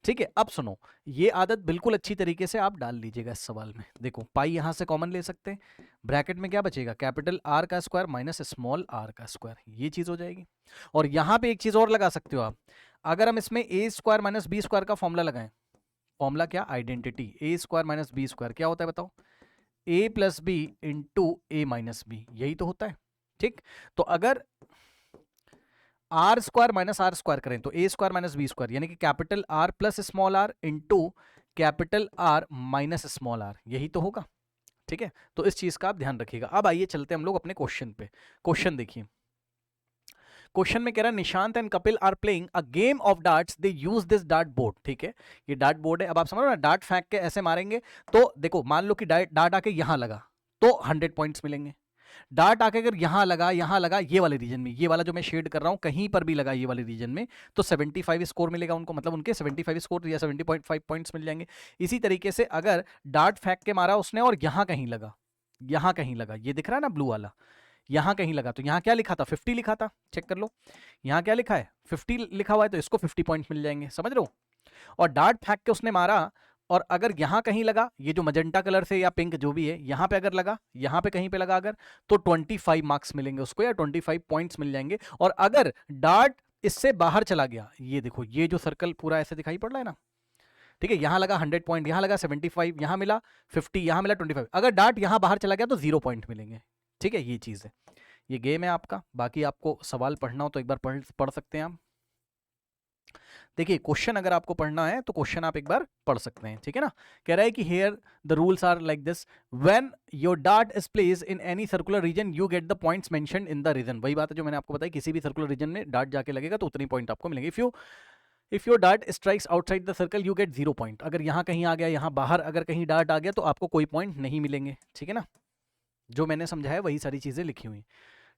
ठीक है, अब सुनो, ये आदत बिल्कुल अच्छी तरीके से आप डाल लीजिएगा इस सवाल में। देखो पाई यहां से कॉमन ले सकते हैं, ब्रैकेट में क्या बचेगा? कैपिटल आर का स्क्वायर माइनस स्मॉल आर का स्क्वायर, ये चीज हो जाएगी। और यहां पे एक चीज और लगा सकते हो आप, अगर हम इसमें A square minus B square का फॉर्मूला लगाएं, फॉर्मूला क्या? Identity. A square minus B square क्या होता है बताओ? A plus B into A minus B, यही तो होता है। ठीक, तो अगर R square minus R square करें तो A square minus B square, यानी कि capital R plus small R into capital R minus small R, यही तो होगा। ठीक है, तो इस चीज का आप ध्यान रखिएगा। अब आइए चलते हैं हम लोग अपने क्वेश्चन पे। क्वेश्चन देखिए, क्वेश्चन में कह रहा है Nishant and Kapil are playing a game of darts, they use this dart board. ठीक है, ये डार्ट बोर्ड है। अब आप समझ रहे हो ना, डार्ट फेंक के ऐसे मारेंगे तो देखो, मान लो कि डार्ट आके यहां लगा तो 100 पॉइंट्स मिलेंगे। डार्ट आके अगर यहां लगा ये वाले रीजन में, ये वाला जो मैं शेड कर रहा हूं कहीं पर भी लगा ये वाले रीजन में, तो 75 स्कोर मिलेगा उनको, मतलब उनके 75 स्कोर या 70.5 पॉइंट्स मिल जाएंगे। इसी तरीके से अगर डार्ट फेंक के मारा उसने और यहां कहीं लगा, यहां कहीं लगा, ये दिख रहा है ना ब्लू वाला, यहां कहीं लगा, तो यहां क्या लिखा था? 50 लिखा था, चेक कर लो। यहां क्या लिखा है? 50 लिखा हुआ है, तो इसको 50 पॉइंट मिल जाएंगे, समझ रहे हो? और डार्ट फेंक के उसने मारा और अगर यहां कहीं लगा, ये जो मजेंटा कलर से या पिंक जो भी है, यहां पे अगर लगा, यहां पे कहीं पे लगा अगर, तो 25 मार्क्स मिलेंगे उसको, या 25 पॉइंट्स मिल जाएंगे। और अगर डार्ट इससे बाहर चला गया, ये देखो ये जो सर्कल पूरा ऐसे दिखाई पड़ रहा है ना, ठीक है, यहां लगा 100 पॉइंट, यहां लगा 75, यहां मिला 50, यहां मिला 25, अगर डार्ट यहां बाहर चला गया तो 0 पॉइंट मिलेंगे। ठीक है, ये चीज है, ये गेम है आपका। बाकी आपको सवाल पढ़ना हो तो एक बार पढ़ सकते हैं आप। देखिए क्वेश्चन अगर आपको पढ़ना है तो क्वेश्चन आप एक बार पढ़ सकते हैं। ठीक है ना, कह रहा है कि here the rules are like this, when your dart is placed in any circular region you get the points mentioned in the region. वही बात है जो मैंने आपको बताई, किसी भी सर्कुलर रीजन में डार्ट जाके लगेगा तो उतनी पॉइंट आपको मिलेंगे। If your dart strikes outside the circle you get 0 point. अगर यहाँ कहीं आ गया, यहाँ बाहर अगर कहीं डार्ट आ गया तो आपको कोई पॉइंट नहीं मिलेंगे। ठीक है ना, जो मैंने समझाया वही सारी चीजें लिखी हुई।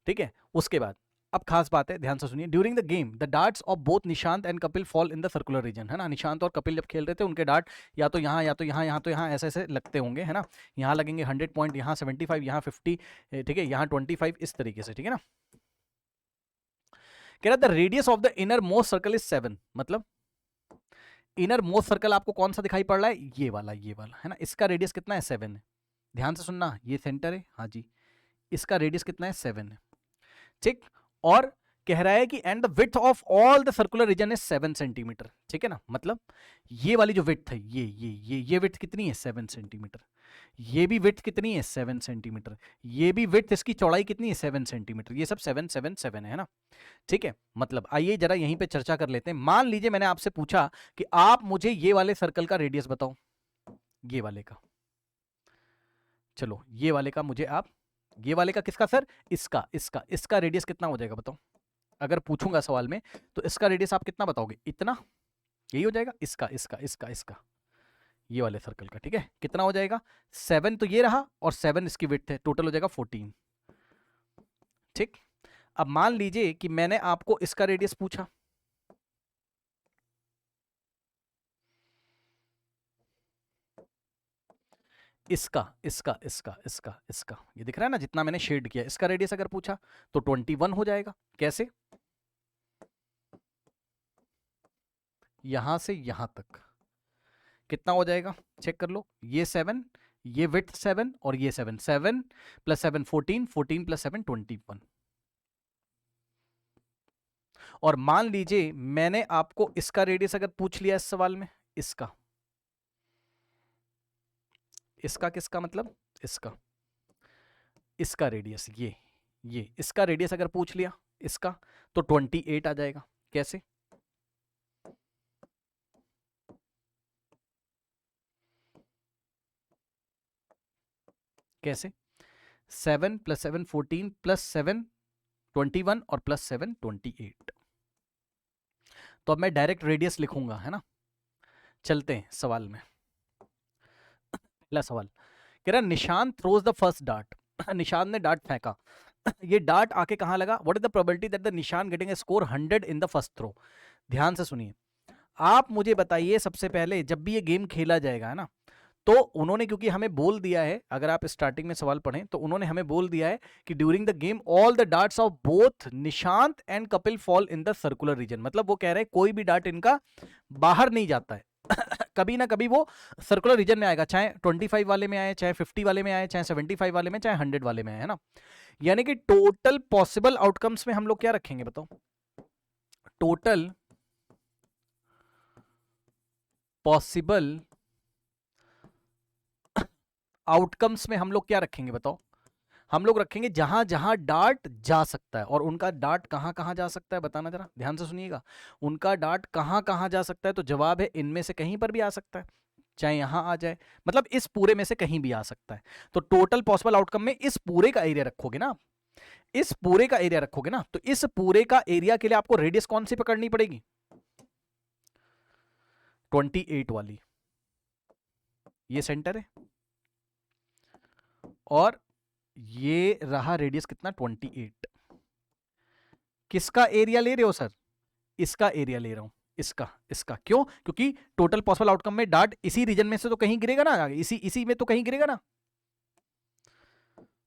ठीक है, उसके बाद अब खास बात है, ध्यान से सुनिए। During the game the darts of both Nishant and Kapil fall in the circular region, है ना, निशांत और कपिल जब खेल रहे थे उनके डार्ट या तो यहाँ या तो यहाँ, यहाँ तो यहाँ ऐसे ऐसे लगते होंगे, है ना, यहाँ लगेंगे 100 पॉइंट, यहाँ 75, यहाँ 50, ठीक है, यहाँ 25, इस तरीके से। ठीक है ना, कह रहा the radius of the inner most circle is 7, मतलब इनर मोस्ट सर्कल आपको कौन सा दिखाई पड़ रहा है? ये वाला है ना, इसका रेडियस कितना है? 7 है। ध्यान से सुनना, ये सेंटर है, हाँ जी, इसका रेडियस कितना है? 7 है। ठीक, और कह रहा है कि and the width of all the circular region is 7 centimetre. ठीक है ना, मतलब ये वाली जो विड्थ है, ये विड्थ कितनी है? 7 सेंटीमीटर। ये भी विड्थ कितनी है? 7 सेंटीमीटर। ये भी विड्थ, इसकी चौड़ाई कितनी है? 7 सेंटीमीटर। ये सब 7 7 7 है ना। ठीक है, मतलब आइए जरा यहीं पे चर्चा कर लेते हैं। मान लीजिए मैंने आपसे पूछा कि आप मुझे ये वाले सर्कल का रेडियस बताओ, ये वाले का, चलो ये वाले का मुझे आप, ये वाले का किसका सर? इसका रेडियस कितना हो जाएगा बताओ? अगर पूछूंगा सवाल में तो इसका रेडियस आप कितना बताओगे? इतना, यही हो जाएगा। इसका ये वाले सर्कल का, ठीक है, कितना हो जाएगा? 7 तो ये रहा और 7 इसकी विड्थ है, टोटल हो जाएगा 14। ठीक, अब मान लीजिए कि मैंने आपको इसका रेडियस पूछा, इसका ये दिख रहा है ना, जितना मैंने शेड किया, इसका रेडियस अगर पूछा तो 21 हो जाएगा। कैसे? यहां से यहां तक कितना हो जाएगा? चेक कर लो, ये 7, ये विड्थ 7 और ये 7, 7 प्लस 7 14, 14 प्लस 7 21। और मान लीजिए मैंने आपको इसका रेडियस अगर पूछ लिया इस सवाल में, इसका इसका किसका मतलब, इसका रेडियस, ये इसका रेडियस अगर पूछ लिया इसका, तो 28 आ जाएगा। कैसे? कैसे? 7 + 7 14 + 7 21 और +7 28। तो अब मैं डायरेक्ट रेडियस लिखूंगा, है ना। चलते हैं सवाल में। पहला सवाल कह रहा Nishant throws the first dart. Nishant ने डार्ट फेंका, ये डार्ट आके कहां लगा? What is the probability that the Nishant getting a score 100 in the first throw? ध्यान से सुनिए, आप मुझे बताइए सबसे पहले, जब भी ये गेम खेला जाएगा, है ना, तो उन्होंने, क्योंकि हमें बोल दिया है, अगर आप स्टार्टिंग में सवाल पढ़ें तो उन्होंने हमें बोल दिया है कि during the game all the darts of both Nishant and Kapil fall in the circular region. मतलब वो कह रहे हैं कोई भी डार्ट इनका बाहर नहीं जाता है, कभी ना कभी वो सर्कुलर रीजन में आएगा, चाहे 25 वाले में आए, चाहे 50 वाले में आए, चाहे 75 वाले में, चाहे 100 वाले में आए, है ना। यानी कि टोटल पॉसिबल आउटकम्स में हम लोग क्या रखेंगे बताओ? टोटल पॉसिबल आउटकम्स में हम लोग क्या रखेंगे बताओ? हम लोग रखेंगे जहां जहां डार्ट जा सकता है। और उनका डार्ट कहां कहां जा सकता है बताना जरा, ध्यान से सुनिएगा। उनका डार्ट कहां कहां जा सकता है? तो जवाब है इनमें से कहीं पर भी आ सकता है, चाहे यहां आ जाए, मतलब इस पूरे में से कहीं भी आ सकता है। तो टोटल पॉसिबल आउटकम में इस पूरे का एरिया रखोगे ना, इस पूरे का एरिया रखोगे ना, तो इस पूरे का एरिया के लिए आपको रेडियस कौन सी पकड़नी पड़ेगी? 28 वाली। ये सेंटर है और ये रहा रेडियस कितना? 28। किसका एरिया ले रहे हो सर? इसका एरिया ले रहा हूं, इसका क्यों? क्योंकि टोटल पॉसिबल आउटकम में डार्ट इसी रीजन में से तो कहीं गिरेगा ना, इसी में तो कहीं गिरेगा ना।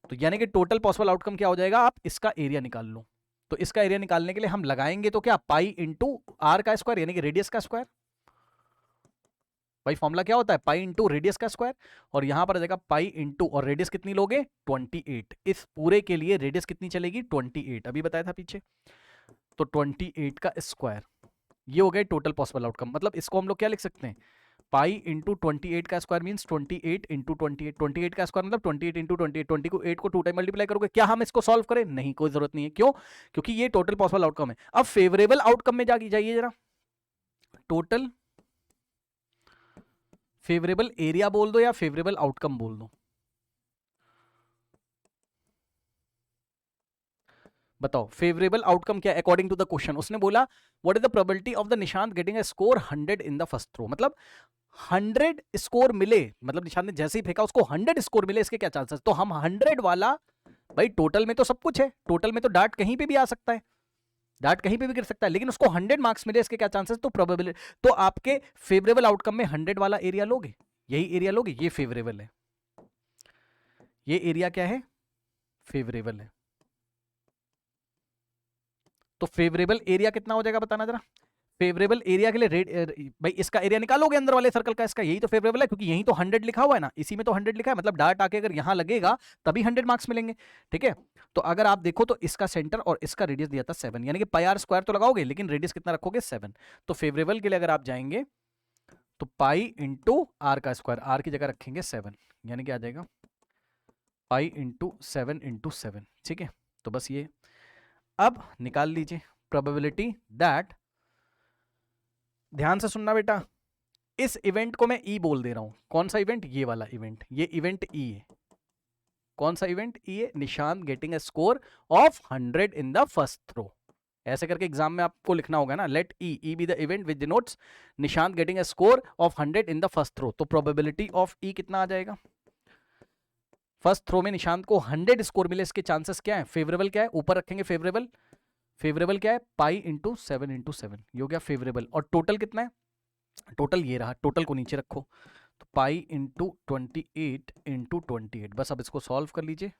तो यानी कि टोटल पॉसिबल आउटकम क्या हो जाएगा? आप इसका एरिया निकाल लो। तो इसका एरिया निकालने के लिए हम लगाएंगे तो क्या, पाई इंटू आर का स्क्वायर, यानी कि रेडियस का स्क्वायर। भाई फॉर्मूला क्या होता है? पाई इंटू रेडियस का स्क्वायर। और यहां पर आ जाएगा पाई इंटू, और रेडियस कितनी लोगे? 28। इस पूरे के लिए रेडियस कितनी चलेगी? 28। अभी बताया था पीछे। तो 28 का स्क्वायर, ये हो गया टोटल पॉसिबल आउटकम। मतलब इसको हम लोग क्या लिख सकते हैं? पाई इंटू 28 का स्क्वायर मीन्स 28 इंटू 28। 28 का स्क्वायर मतलब 28 इंटू 28। 20 को 8 को 2 टाइम मल्टीप्लाई करोगे। क्या हम इसको सॉल्व करें? नहीं, कोई जरूरत नहीं है। क्यों? क्योंकि ये टोटल पॉसिबल आउटकम है। अब फेवरेबल आउटकम में जाइए जरा। टोटल फेवरेबल एरिया बोल दो या फेवरेबल आउटकम बोल दो, बताओ फेवरेबल आउटकम क्या अकॉर्डिंग टू द क्वेश्चन? उसने बोला what is the probability of the Nishant getting a score 100 in the first throw. मतलब 100 स्कोर मिले, मतलब निशांत ने जैसे ही फेंका उसको 100 स्कोर मिले, इसके क्या चांसेस? तो हम 100 वाला, भाई टोटल में तो सब कुछ है, टोटल में तो डार्ट कहीं पे भी आ सकता है, डार्ट कहीं पे भी गिर सकता है, लेकिन उसको 100 मार्क्स मिले, इसके क्या चांसेस? तो प्रोबेबिलिटी, तो आपके फेवरेबल आउटकम में 100 वाला एरिया लोगे, यही एरिया लोगे, ये फेवरेबल है। ये एरिया क्या है? फेवरेबल है। तो फेवरेबल एरिया कितना हो जाएगा बताना जरा? फेवरेबल एरिया के लिए भाई इसका एरिया निकालोगे अंदर वाले सर्कल का, इसका, यही तो फेवरेबल है, क्योंकि यही तो 100 लिखा हुआ है ना, इसी में तो 100 लिखा है, मतलब डार्ट आके अगर यहां लगेगा तभी 100 मार्क्स मिलेंगे। ठीक है, तो अगर आप देखो तो इसका सेंटर और इसका रेडियस दिया था 7, यानी कि पाई आर स्क्वायर तो लगाओगे, लेकिन रेडियस कितना रखोगे? 7। तो फेवरेबल के लिए अगर आप जाएंगे तो पाई इंटू आर का स्क्वायर, आर की जगह रखेंगे 7, यानी कि आ जाएगा पाई इंटू 7 इंटू 7। ठीक है, तो बस ये अब निकाल लीजिए प्रोबेबिलिटी दैट, ध्यान से सुनना बेटा, इस इवेंट को मैं ई बोल दे रहा हूं। कौन सा इवेंट? ये वाला इवेंट, ये इवेंट ई है। कौन सा इवेंट? ई है। Nishant getting a score of 100 in the first throw, ऐसे करके एग्जाम में आपको लिखना होगा ना, let E be the event which denotes Nishant getting a score of 100 in the first throw. तो प्रोबेबिलिटी ऑफ ई कितना आ जाएगा? फर्स्ट थ्रो में निशांत को 100 स्कोर मिले, इसके चांसेस क्या है? फेवरेबल क्या है? ऊपर रखेंगे फेवरेबल, फेवरेबल क्या है? पाई इंटू 7 इंटू 7, ये हो गया फेवरेबल। और टोटल कितना है? टोटल ये रहा, टोटल को नीचे रखो, तो पाई इंटू 28 इंटू 28। बस अब इसको सॉल्व कर लीजिए।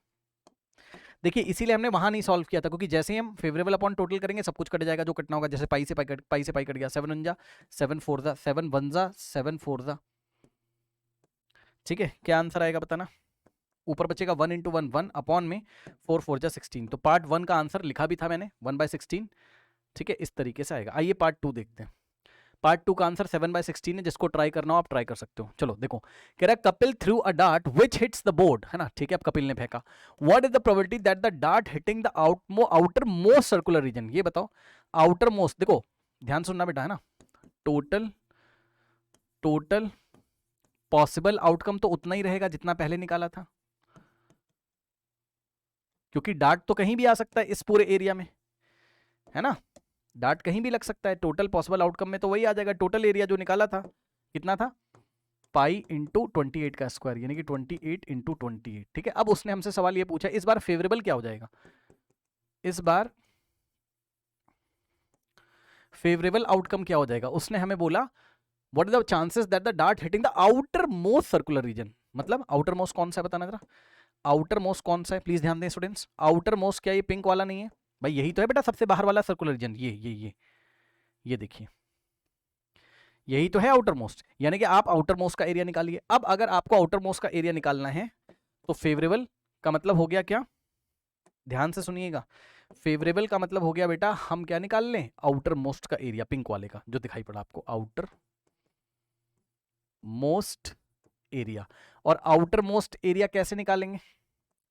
देखिए इसीलिए हमने वहां नहीं सॉल्व किया था, क्योंकि जैसे ही हम फेवरेबल अपॉन टोटल करेंगे सब कुछ कट जाएगा जो कटना होगा। जैसे पाई से पाई कट गया, 7 1 जा 7 4 जा 7 1 जा 7 4 जा। ठीक है, क्या आंसर आएगा बताना? ऊपर बचेगा 1 इंटू 1 1 अपॉन में 4 4 जा 16। तो पार्ट 1 का आंसर लिखा भी था मैंने 1/16। ठीक है, इस तरीके से आएगा। आइए पार्ट 2 देखते हैं। पार्ट 2 का आंसर 7/16 है, जिसको ट्राई करना हो आप ट्राई कर सकते हो। चलो देखो, कह रहा है Kapil threw a dart which hits the board, है ना, ठीक है, अब कपिल ने फेंका। What is the probability that the dart hitting the outer most circular region, ये बताओ। आउटर मोस्ट, देखो ध्यान सुनना बेटा, है ना, टोटल पॉसिबल आउटकम तो उतना ही रहेगा जितना पहले निकाला था, क्योंकि डार्ट तो कहीं भी आ सकता है इस पूरे एरिया में, है ना, डार्ट कहीं भी लग सकता है। टोटल पॉसिबल आउटकम में तो वही आ जाएगा, टोटल एरिया जो निकाला था कितना था, पाई इंटू 28 का स्क्वायर, यानी कि 28 इंटू 28, ठीक है। अब उसने हमसे सवाल ये पूछा, इस बार फेवरेबल क्या हो जाएगा, इस बार फेवरेबल आउटकम क्या हो जाएगा। उसने हमें बोला what is the chances that the dart hitting the outer most circular region, मतलब आउटर मोस्ट कौन सा है बताना जरा, आउटर मोस्ट कौन सा है, प्लीज ध्यान दें स्टूडेंट्स। आउटर मोस्ट क्या ये पिंक वाला नहीं है भाई, यही तो है बेटा सबसे बाहर वाला सर्कुलर रीजन, ये देखिए, यही तो है आउटर मोस्ट, यानी कि आप आउटर मोस्ट का एरिया निकालिए। अब अगर आपको आउटर मोस्ट का एरिया निकालना है तो फेवरेबल का मतलब हो गया क्या, ध्यान से सुनिएगा, फेवरेबल का मतलब हो गया बेटा हम क्या निकाल लें, आउटर मोस्ट का एरिया, पिंक वाले का जो दिखाई पड़ा आपको, आउटर मोस्ट एरिया। और आउटर मोस्ट एरिया कैसे निकालेंगे,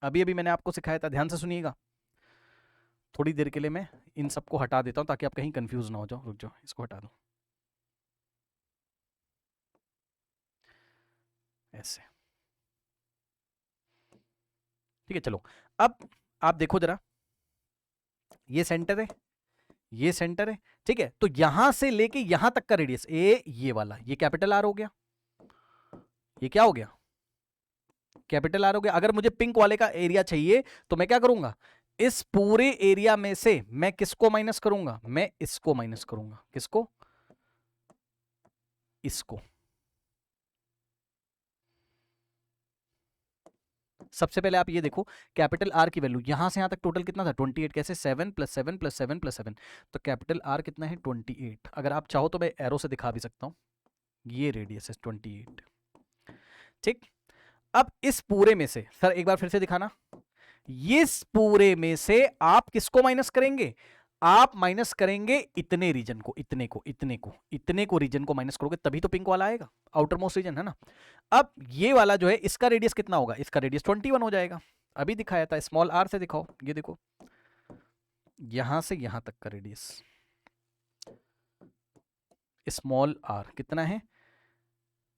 अभी अभी मैंने आपको सिखाया था, ध्यान से सुनिएगा। थोड़ी देर के लिए मैं इन सबको हटा देता हूं ताकि आप कहीं कंफ्यूज ना हो जाओ, रुक जाओ इसको हटा दो ऐसे, ठीक है। चलो अब आप देखो जरा, ये सेंटर है, ये सेंटर है, ठीक है, तो यहां से लेके यहां तक का रेडियस ए, ये वाला, ये कैपिटल आर हो गया, ये क्या हो गया, कैपिटल आर हो गया। अगर मुझे पिंक वाले का एरिया चाहिए तो मैं क्या करूंगा, इस पूरे एरिया में से मैं किसको माइनस करूंगा, मैं इसको माइनस करूंगा, किसको, इसको। सबसे पहले आप ये देखो, कैपिटल आर की वैल्यू यहां से यहां तक टोटल कितना था 28, कैसे 7 + 7 + 7 + 7, तो कैपिटल आर कितना है 28। अगर आप चाहो तो मैं एरो से दिखा भी सकता हूं, ये रेडियस है 28, ठीक। अब इस पूरे में से सर एक बार फिर से दिखाना, इस पूरे में से आप किसको माइनस करेंगे, आप माइनस करेंगे इतने रीजन को, इतने को रीजन को माइनस करोगे तभी तो पिंक वाला आएगा, आउटर मोस्ट रीजन, है ना। अब ये वाला जो है इसका रेडियस कितना होगा, इसका रेडियस 21 हो जाएगा, अभी दिखाया था, स्मॉल आर से दिखाओ, ये देखो यहां से यहां तक का रेडियस स्मॉल आर कितना है,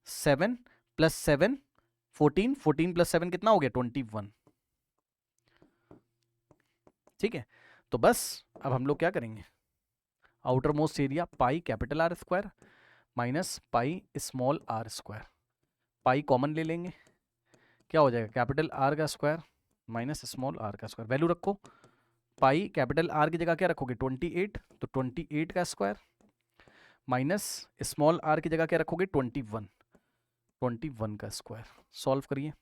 7 + 7 14, 14 + 7 कितना हो गया 21, ठीक है। तो बस अब हम लोग क्या करेंगे, outer most area pi capital R square minus pi small R square, pi common ले लेंगे, क्या हो जाएगा कैपिटल आर का स्क्वायर माइनस स्मॉल आर का स्क्वायर, वैल्यू रखो, पाई कैपिटल आर की जगह क्या रखोगे 28, तो 28 का स्क्वायर माइनस स्मॉल आर की जगह क्या रखोगे 21, 21 का स्क्वायर। सॉल्व करिए,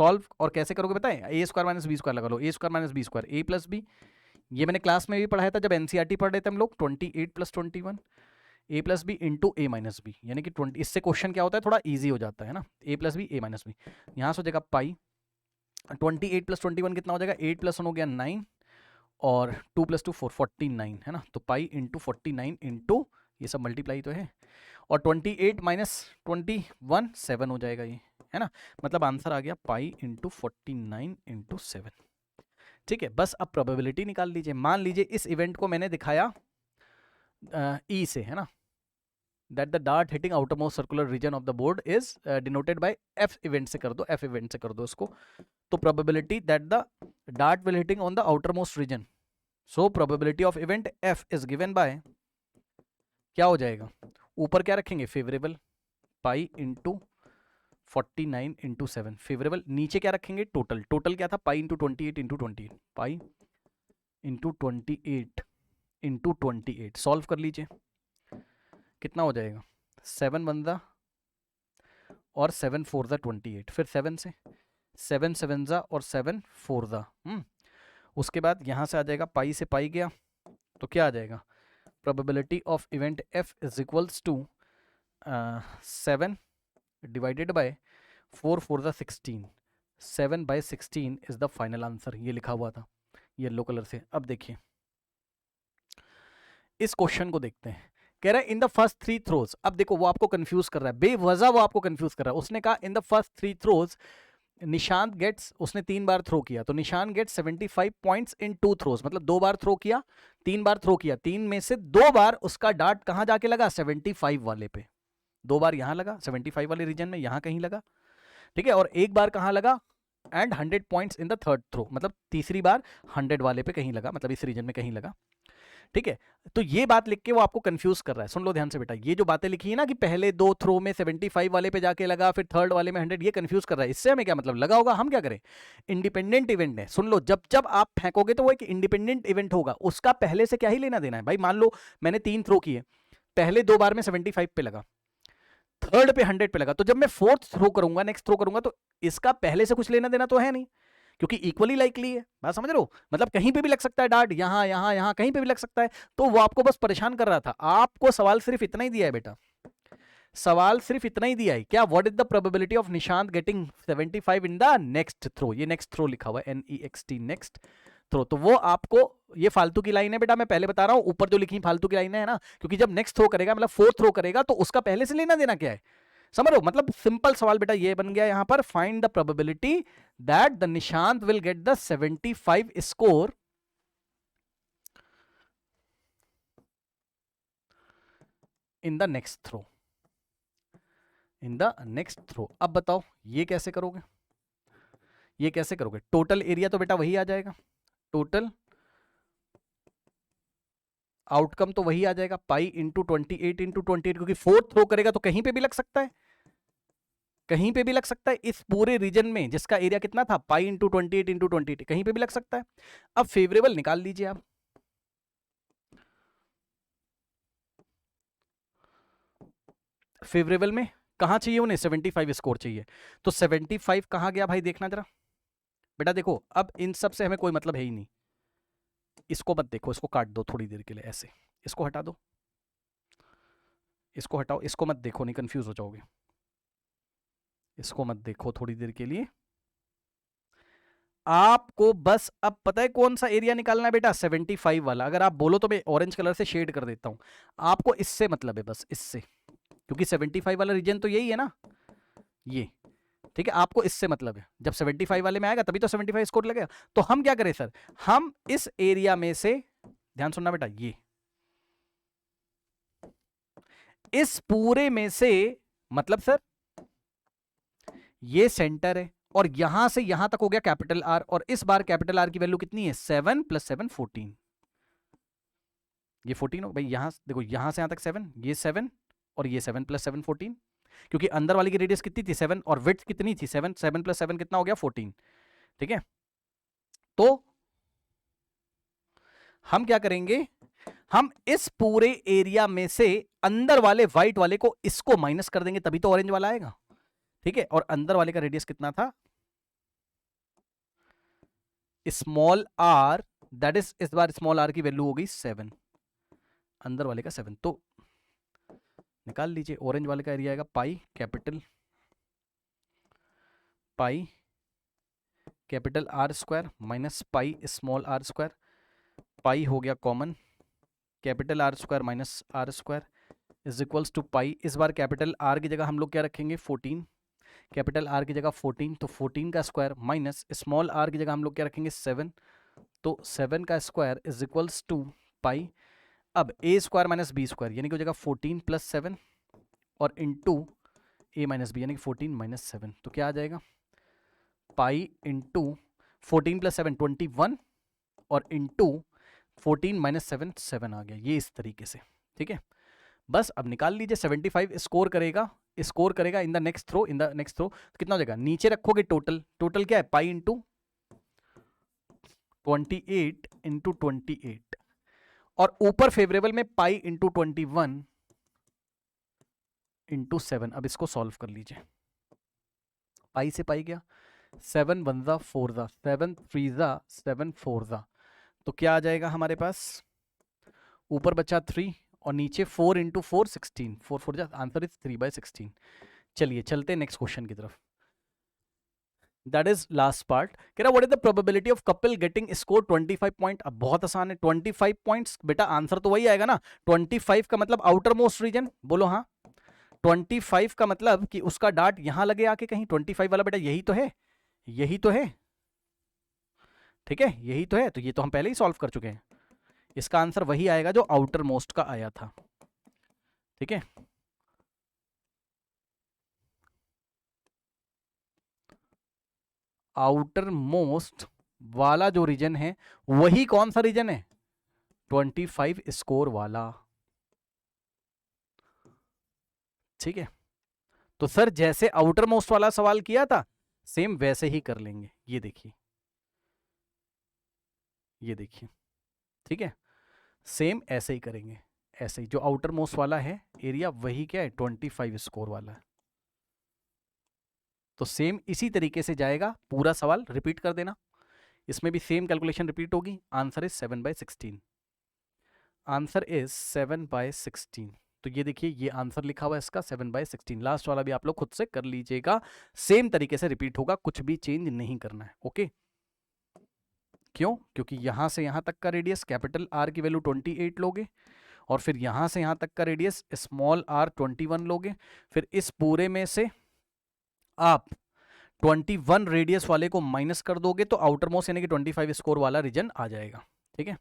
सॉल्व और कैसे करोगे बताएं, ए स्क्वायर माइनस बी स्क्वायर लगा लो, ए स्क्वायर माइनस बी स्क्वायर ए प्लस बी, ये मैंने क्लास में भी पढ़ाया था जब एनसीईआरटी पढ़ रहे थे हम लोग, 28 + 21 ए plus B into A minus B, यानी कि 20, इससे क्वेश्चन क्या होता है थोड़ा इजी हो जाता है ना, ए प्लस बी ए माइनस बी, यहाँ से हो जाएगा पाई 28 + 21 कितना हो जाएगा, 8 + 1 हो गया 9 और 2 + 2 4 49, है ना, तो पाई इंटू 49 इंटू ये सब मल्टीप्लाई तो है, और 28 - 21 7 हो जाएगा ये, है ना, मतलब आंसर आ गया पाई इंटू 49 इंटू 7, ठीक है। बस अब प्रोबेबिलिटी निकाल लीजिए, मान लीजिए इस इवेंट को मैंने दिखाया ई से, है ना, that the dart hitting outermost circular region of the board is denoted by F event से कर दो, एफ इवेंट से कर दो इसको, तो probability that the dart will hitting on the outermost region, so probability of event F is given by, क्या हो जाएगा, ऊपर क्या रखेंगे favourable pi into 49 into 7 favourable, नीचे क्या रखेंगे टोटल, टोटल क्या था pi into 28 into 28, pi into 28 into 28, solve कर लीजिए कितना हो जाएगा 7 1 ज़ा और 7 4 ज़ा 28, फिर 7 से 7 7 ज़ा और 7 4 ज़ा, उसके बाद यहाँ से आ जाएगा पाई से पाई गया तो क्या आ जाएगा, probability of event F is equals to 7 divided by 4 4 ज़ा 16, 7/16 इज द फाइनल आंसर, ये लिखा हुआ था येलो कलर से। अब देखिए इस क्वेश्चन को देखते हैं, कह रहा है इन द फर्स्ट 3 थ्रोज। अब देखो वो आपको कंफ्यूज कर रहा है, बेवजह वो आपको कंफ्यूज कर रहा है। उसने कहा in the first 3 throws Nishant gets, उसने 3 बार थ्रो किया, तो Nishant gets 75 points in 2 throws, मतलब 2 बार थ्रो किया, 3 बार थ्रो किया, 3 में से 2 बार उसका डार्ट कहां जाके लगा, 75 वाले पे। 2 बार यहां लगा 75 वाले रीजन में, यहां कहीं लगा, ठीक है, और 1 बार कहां लगा, and 100 points in the third throw, मतलब तीसरी बार 100 वाले पे कहीं लगा, मतलब इस रीजन में कहीं लगा, ठीक है। तो ये बात लिख के वो आपको कंफ्यूज कर रहा है। सुन लो ध्यान से बेटा, ये जो बातें लिखी है ना कि पहले 2 थ्रो में 75 वाले पे जाके लगा, फिर थर्ड वाले में 100, ये कंफ्यूज कर रहा है। इससे हमें क्या मतलब, लगा होगा, हम क्या करें, इंडिपेंडेंट इवेंट है। सुन लो, जब जब आप फेंकोगे तो वो एक इंडिपेंडेंट इवेंट होगा, उसका पहले से क्या ही लेना देना है भाई। मान लो मैंने 3 थ्रो किए, पहले 2 बार में 75 पे लगा, थर्ड पे 100 पे लगा, तो जब मैं फोर्थ थ्रो करूंगा, नेक्स्ट थ्रो करूंगा, तो इसका पहले से कुछ लेना देना तो है नहीं, क्योंकि इक्वली लाइकली है। बात समझ रहे हो, मतलब कहीं पे भी लग सकता है डार्ट, यहां यहां यहां कहीं पे भी लग सकता है। तो वो आपको बस परेशान कर रहा था। आपको सवाल सिर्फ इतना ही दिया है बेटा, सवाल सिर्फ इतना ही दिया है, क्या what is the probability of Nishant getting 75 in the next throw. ये नेक्स्ट थ्रो लिखा हुआ है, NEXT, नेक्स्ट थ्रो। तो वो आपको, ये फालतू की लाइन है बेटा, मैं पहले बता रहा हूं, ऊपर जो लिखी फालतू की लाइन है ना, क्योंकि जब नेक्स्ट थ्रो करेगा, मतलब फोर्थ थ्रो करेगा, तो उसका पहले से लेना देना क्या है, समझ लो। मतलब सिंपल सवाल बेटा ये बन गया यहां पर, find the probability that the Nishant will get the 75 score in the next throw, in the next throw. अब बताओ ये कैसे करोगे, ये कैसे करोगे। टोटल एरिया तो बेटा वही आ जाएगा, टोटल आउटकम तो वही आ जाएगा, पाई इंटू 28 इंटू 28, क्योंकि फोर्थ थ्रो करेगा तो कहीं पे भी लग सकता है, कहीं पे भी लग सकता है इस पूरे रीजन में जिसका एरिया कितना था, पाई इंटू 28 इंटू 28, कहीं पे भी लग सकता है। अब फेवरेबल निकाल लीजिए आप, फेवरेबल में कहां चाहिए उन्हें, 75 स्कोर चाहिए, तो 75 कहां गया भाई, देखना जरा बेटा। देखो अब इन सब से हमें कोई मतलब है ही नहीं, इसको मत देखो, इसको काट दो थोड़ी देर के लिए ऐसे, इसको हटा दो, इसको हटाओ, इसको मत देखो, नहीं कंफ्यूज हो जाओगे, इसको मत देखो थोड़ी देर के लिए। आपको बस अब पता है कौन सा एरिया निकालना है बेटा, 75 वाला। अगर आप बोलो तो मैं ऑरेंज कलर से शेड कर देता हूं, आपको इससे मतलब है, बस इससे, क्योंकि 75 वाला रीजन तो यही है ना, ये, ठीक है। आपको इससे मतलब है, जब 75 वाले में आएगा तभी तो 75 स्कोर लगेगा। तो हम क्या करें सर, हम इस एरिया में से, ध्यान सुनना बेटा, ये इस पूरे में से, मतलब सर ये सेंटर है, और यहां से यहां तक हो गया कैपिटल आर, और इस बार कैपिटल आर की वैल्यू कितनी है, 7 + 7 14, ये 14 हो भाई। यहां देखो, यहां से यहां तक 7, ये 7, और ये 7 + 7 14, क्योंकि अंदर वाली की रेडियस कितनी थी 7, और विड्थ कितनी थी 7, 7 + 7 कितना हो गया 14, ठीक है। तो हम क्या करेंगे, हम इस पूरे एरिया में से अंदर वाले व्हाइट वाले को इसको माइनस कर देंगे, तभी तो ऑरेंज वाला आएगा, ठीक है। और अंदर वाले का रेडियस कितना था, स्मॉल आर, दैट इज इस बार स्मॉल आर की वैल्यू हो गई 7, अंदर वाले का 7, तो निकाल लीजिए। ऑरेंज वाले का एरिया आएगा pi capital R square minus pi small R square, pi हो गया common, capital R square minus R square is equals to pi. इस बार कैपिटल आर की जगह हम लोग क्या रखेंगे 14, कैपिटल आर की जगह 14, तो 14 का स्क्वायर माइनस स्मॉल आर की जगह हम लोग क्या रखेंगे 7, तो 7 का स्क्वायर इज इक्वल्स टू पाई। अब ए स्क्वायर माइनस बी स्क्वायर, यानी कि हो जाएगा 14 + 7 और इंटू ए माइनस बी, यानी कि 14 - 7, तो क्या आ जाएगा, पाई इंटू 14 + 7 21, और इंटू 14 - 7 7 आ गया, ये इस तरीके से, ठीक है। बस अब निकाल लीजिए, 75 स्कोर करेगा इन द नेक्स्ट थ्रो, कितना हो जाएगा, नीचे रखोगे टोटल क्या है, पाई इंटू 28 इंटू 28, और ऊपर फेवरेबल में पाई इंटू 21 इंटू 7। अब इसको सॉल्व कर लीजिए, पाई से पाई गया, 7 1 ज़ा 4 ज़ा, 7 3 ज़ा 7 4 ज़ा, तो क्या आ जाएगा हमारे पास, ऊपर बचा 3 और नीचे 4 इंटू 4 16, 4 4 जा, आंसर इज 3/16। चलिए चलते हैं नेक्स्ट क्वेश्चन की तरफ। That is last part. कह रहा what is the probability of couple getting score 25 point. अब बहुत आसान है, 25 पॉइंट्स बेटा, आंसर तो वही आएगा ना। 25 का मतलब आउटर मोस्ट रीजन, बोलो हाँ। 25 का मतलब कि उसका डार्ट यहां लगे आके कहीं, 25 वाला बेटा यही तो है, यही तो है, ठीक है, यही तो है। तो ये तो हम पहले ही सॉल्व कर चुके हैं, इसका आंसर वही आएगा जो आउटर मोस्ट का आया था, ठीक है। आउटर मोस्ट वाला जो रीजन है वही कौन सा रीजन है, 25 स्कोर वाला, ठीक है। तो सर जैसे आउटर मोस्ट वाला सवाल किया था सेम वैसे ही कर लेंगे, ये देखिए, ये देखिए, ठीक है, सेम ऐसे ही करेंगे, ऐसे ही जो आउटर मोस्ट वाला है एरिया वही क्या है 25 स्कोर वाला है। तो सेम इसी तरीके से जाएगा, पूरा सवाल रिपीट कर देना, इसमें भी सेम कैलकुलेशन रिपीट होगी। Answer is 7/16, answer is 7/16। तो ये देखिए ये आंसर लिखा हुआ है इसका 7/16। लास्ट वाला भी आप लोग खुद से कर लीजिएगा, सेम तरीके से रिपीट होगा, कुछ भी चेंज नहीं करना है, ओके। क्यों? क्योंकि यहां से यहां तक का रेडियस कैपिटल आर की वैल्यू 28 लोगे, और फिर यहां से यहां तक का रेडियस स्मॉल आर 21 लोगे, फिर इस पूरे में से आप 21 रेडियस वाले को माइनस कर दोगे तो आउटर मोस्ट यानी कि 25 स्कोर वाला रीजन आ जाएगा, ठीक है।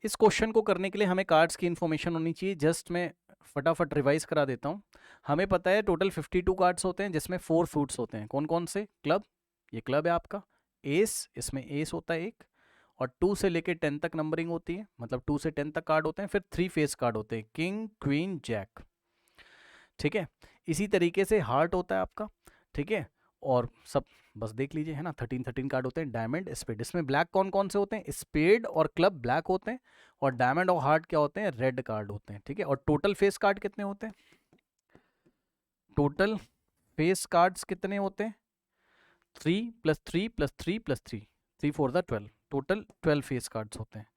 इस क्वेश्चन को करने के लिए हमें कार्ड्स की इंफॉर्मेशन होनी चाहिए, जस्ट मैं फटाफट रिवाइज करा देता हूं। हमें पता है टोटल 52 कार्ड्स होते हैं जिसमें 4 सूट्स होते हैं, कौन कौन से? क्लब, ये क्लब है आपका, एस, इसमें एस होता है एक, और 2 से लेके 10 तक नंबरिंग होती है, मतलब 2 से 10 तक कार्ड होते हैं, फिर 3 फेस कार्ड होते हैं, किंग क्वीन जैक, ठीक है। इसी तरीके से हार्ट होता है आपका, ठीक है, और सब बस देख लीजिए, है ना, 13 कार्ड होते हैं, डायमंड स्पेड। इसमें ब्लैक कौन कौन से होते हैं? स्पेड और क्लब ब्लैक होते हैं, और डायमंड और हार्ट क्या होते हैं? रेड कार्ड होते हैं, ठीक है। और टोटल फेस कार्ड कितने होते हैं? टोटल फेस कार्ड्स कितने होते हैं? 3 + 3 + 3 + 3, 3 4 द 12, टोटल 12 फेस कार्ड्स होते हैं,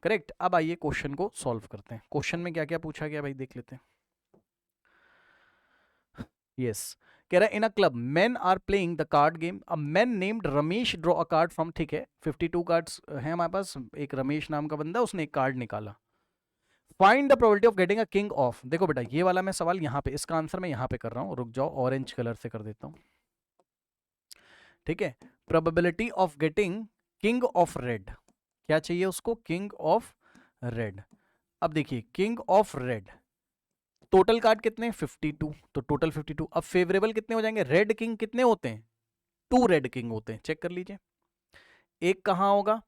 करेक्ट। अब आइए क्वेश्चन को सॉल्व करते हैं। क्वेश्चन में क्या क्या पूछा गया भाई देख लेते हैं। यस, कह रहा है in a club men are playing the card game, a man named Ramesh draw a card from, ठीक है, 52 कार्ड्स हैं हमारे पास, एक रमेश नाम का बंदा उसने एक कार्ड निकाला। Find the probability of getting a king of, देखो बेटा ये वाला मैं सवाल यहाँ पे, इसका आंसर मैं यहाँ पे कर रहा हूँ, रुक जाओ ऑरेंज कलर से कर देता हूँ, ठीक है। Probability of getting king of red, क्या चाहिए उसको? King of red. अब देखिए king of red, total card कितने? 52, तो टोटल 52। अब फेवरेबल कितने हो जाएंगे? रेड किंग कितने होते हैं? 2 रेड किंग होते हैं, चेक कर लीजिए। एक कहां होगा?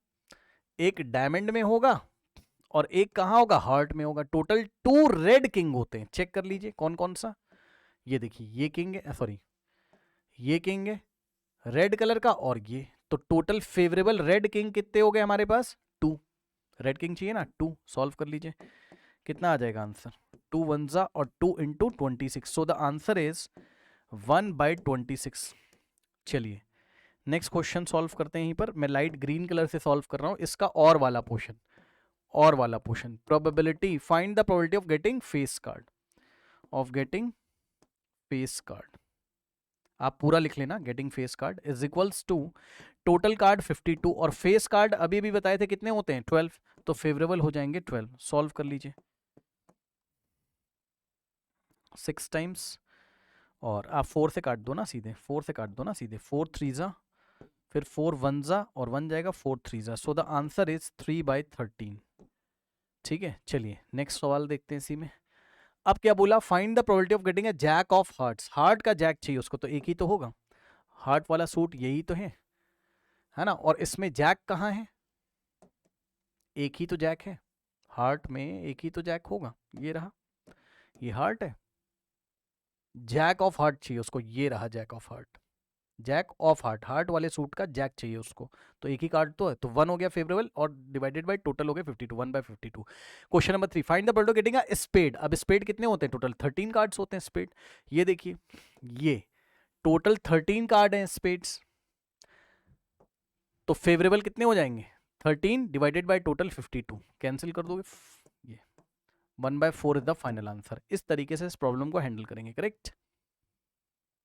एक डायमंड में होगा, और एक कहां होगा? हार्ट में होगा। टोटल 2 रेड किंग होते हैं, चेक कर लीजिए कौन कौन सा। ये देखिए ये किंग है, सॉरी ये किंग है रेड कलर का, और ये, तो टोटल फेवरेबल रेड किंग कितने हो गए हमारे पास? 2 रेड किंग चाहिए ना, 2 सॉल्व कर लीजिए, कितना आ जाएगा आंसर? 2 1 और 2 into 26, so the answer is 1/26। चलिए नेक्स्ट क्वेश्चन सॉल्व करते हैं। यहीं पर मैं लाइट ग्रीन कलर से सॉल्व कर रहा हूं इसका और वाला पोर्शन, और वाला portion, probability, find the probability of getting face card, of getting face card, आप पूरा लिख लेना, getting face card is equals to total card 52, और फेस कार्ड अभी भी बताए थे कितने होते हैं? 12, तो फेवरेबल हो जाएंगे 12, सॉल्व कर लीजिए 6 टाइम्स, और आप 4 से काट दो ना सीधे, 4 से काट दो ना सीधे, 4 3 जा, फिर 4 1 जा, और 1 जाएगा, 4 3 जा, सो द आंसर इज 3/13, ठीक है। चलिए नेक्स्ट सवाल देखते हैं इसी में। अब क्या बोला? Find the probability of getting a jack of hearts, heart का जैक चाहिए उसको, तो एक ही तो होगा, हार्ट वाला सूट यही तो है ना, और इसमें जैक कहाँ है? एक ही तो जैक है, हार्ट में एक ही तो जैक होगा, ये रहा, ये हार्ट है, जैक ऑफ हार्ट चाहिए उसको, ये रहा jack of heart, jack of heart, heart वाले सूट का जैक चाहिए उसको, तो एक ही कार्ड तो है, तो 1 हो गया फेवरेबल, और डिवाइडेड बाय टोटल हो गया 52, 1/52। Question number 3, find the probability of getting a spade, अब स्पेड कितने होते हैं? टोटल 13 कार्ड्स होते हैं स्पेड, ये देखिए ये टोटल 13 कार्ड हैं स्पेड्स, तो फेवरेबल कितने हो जाएंगे? 13 डिवाइडेड बाय टोटल 52, कैंसिल कर दोगे ये, 1/4 इज द फाइनल आंसर। इस तरीके से इस प्रॉब्लम को हैंडल करेंगे, करेक्ट।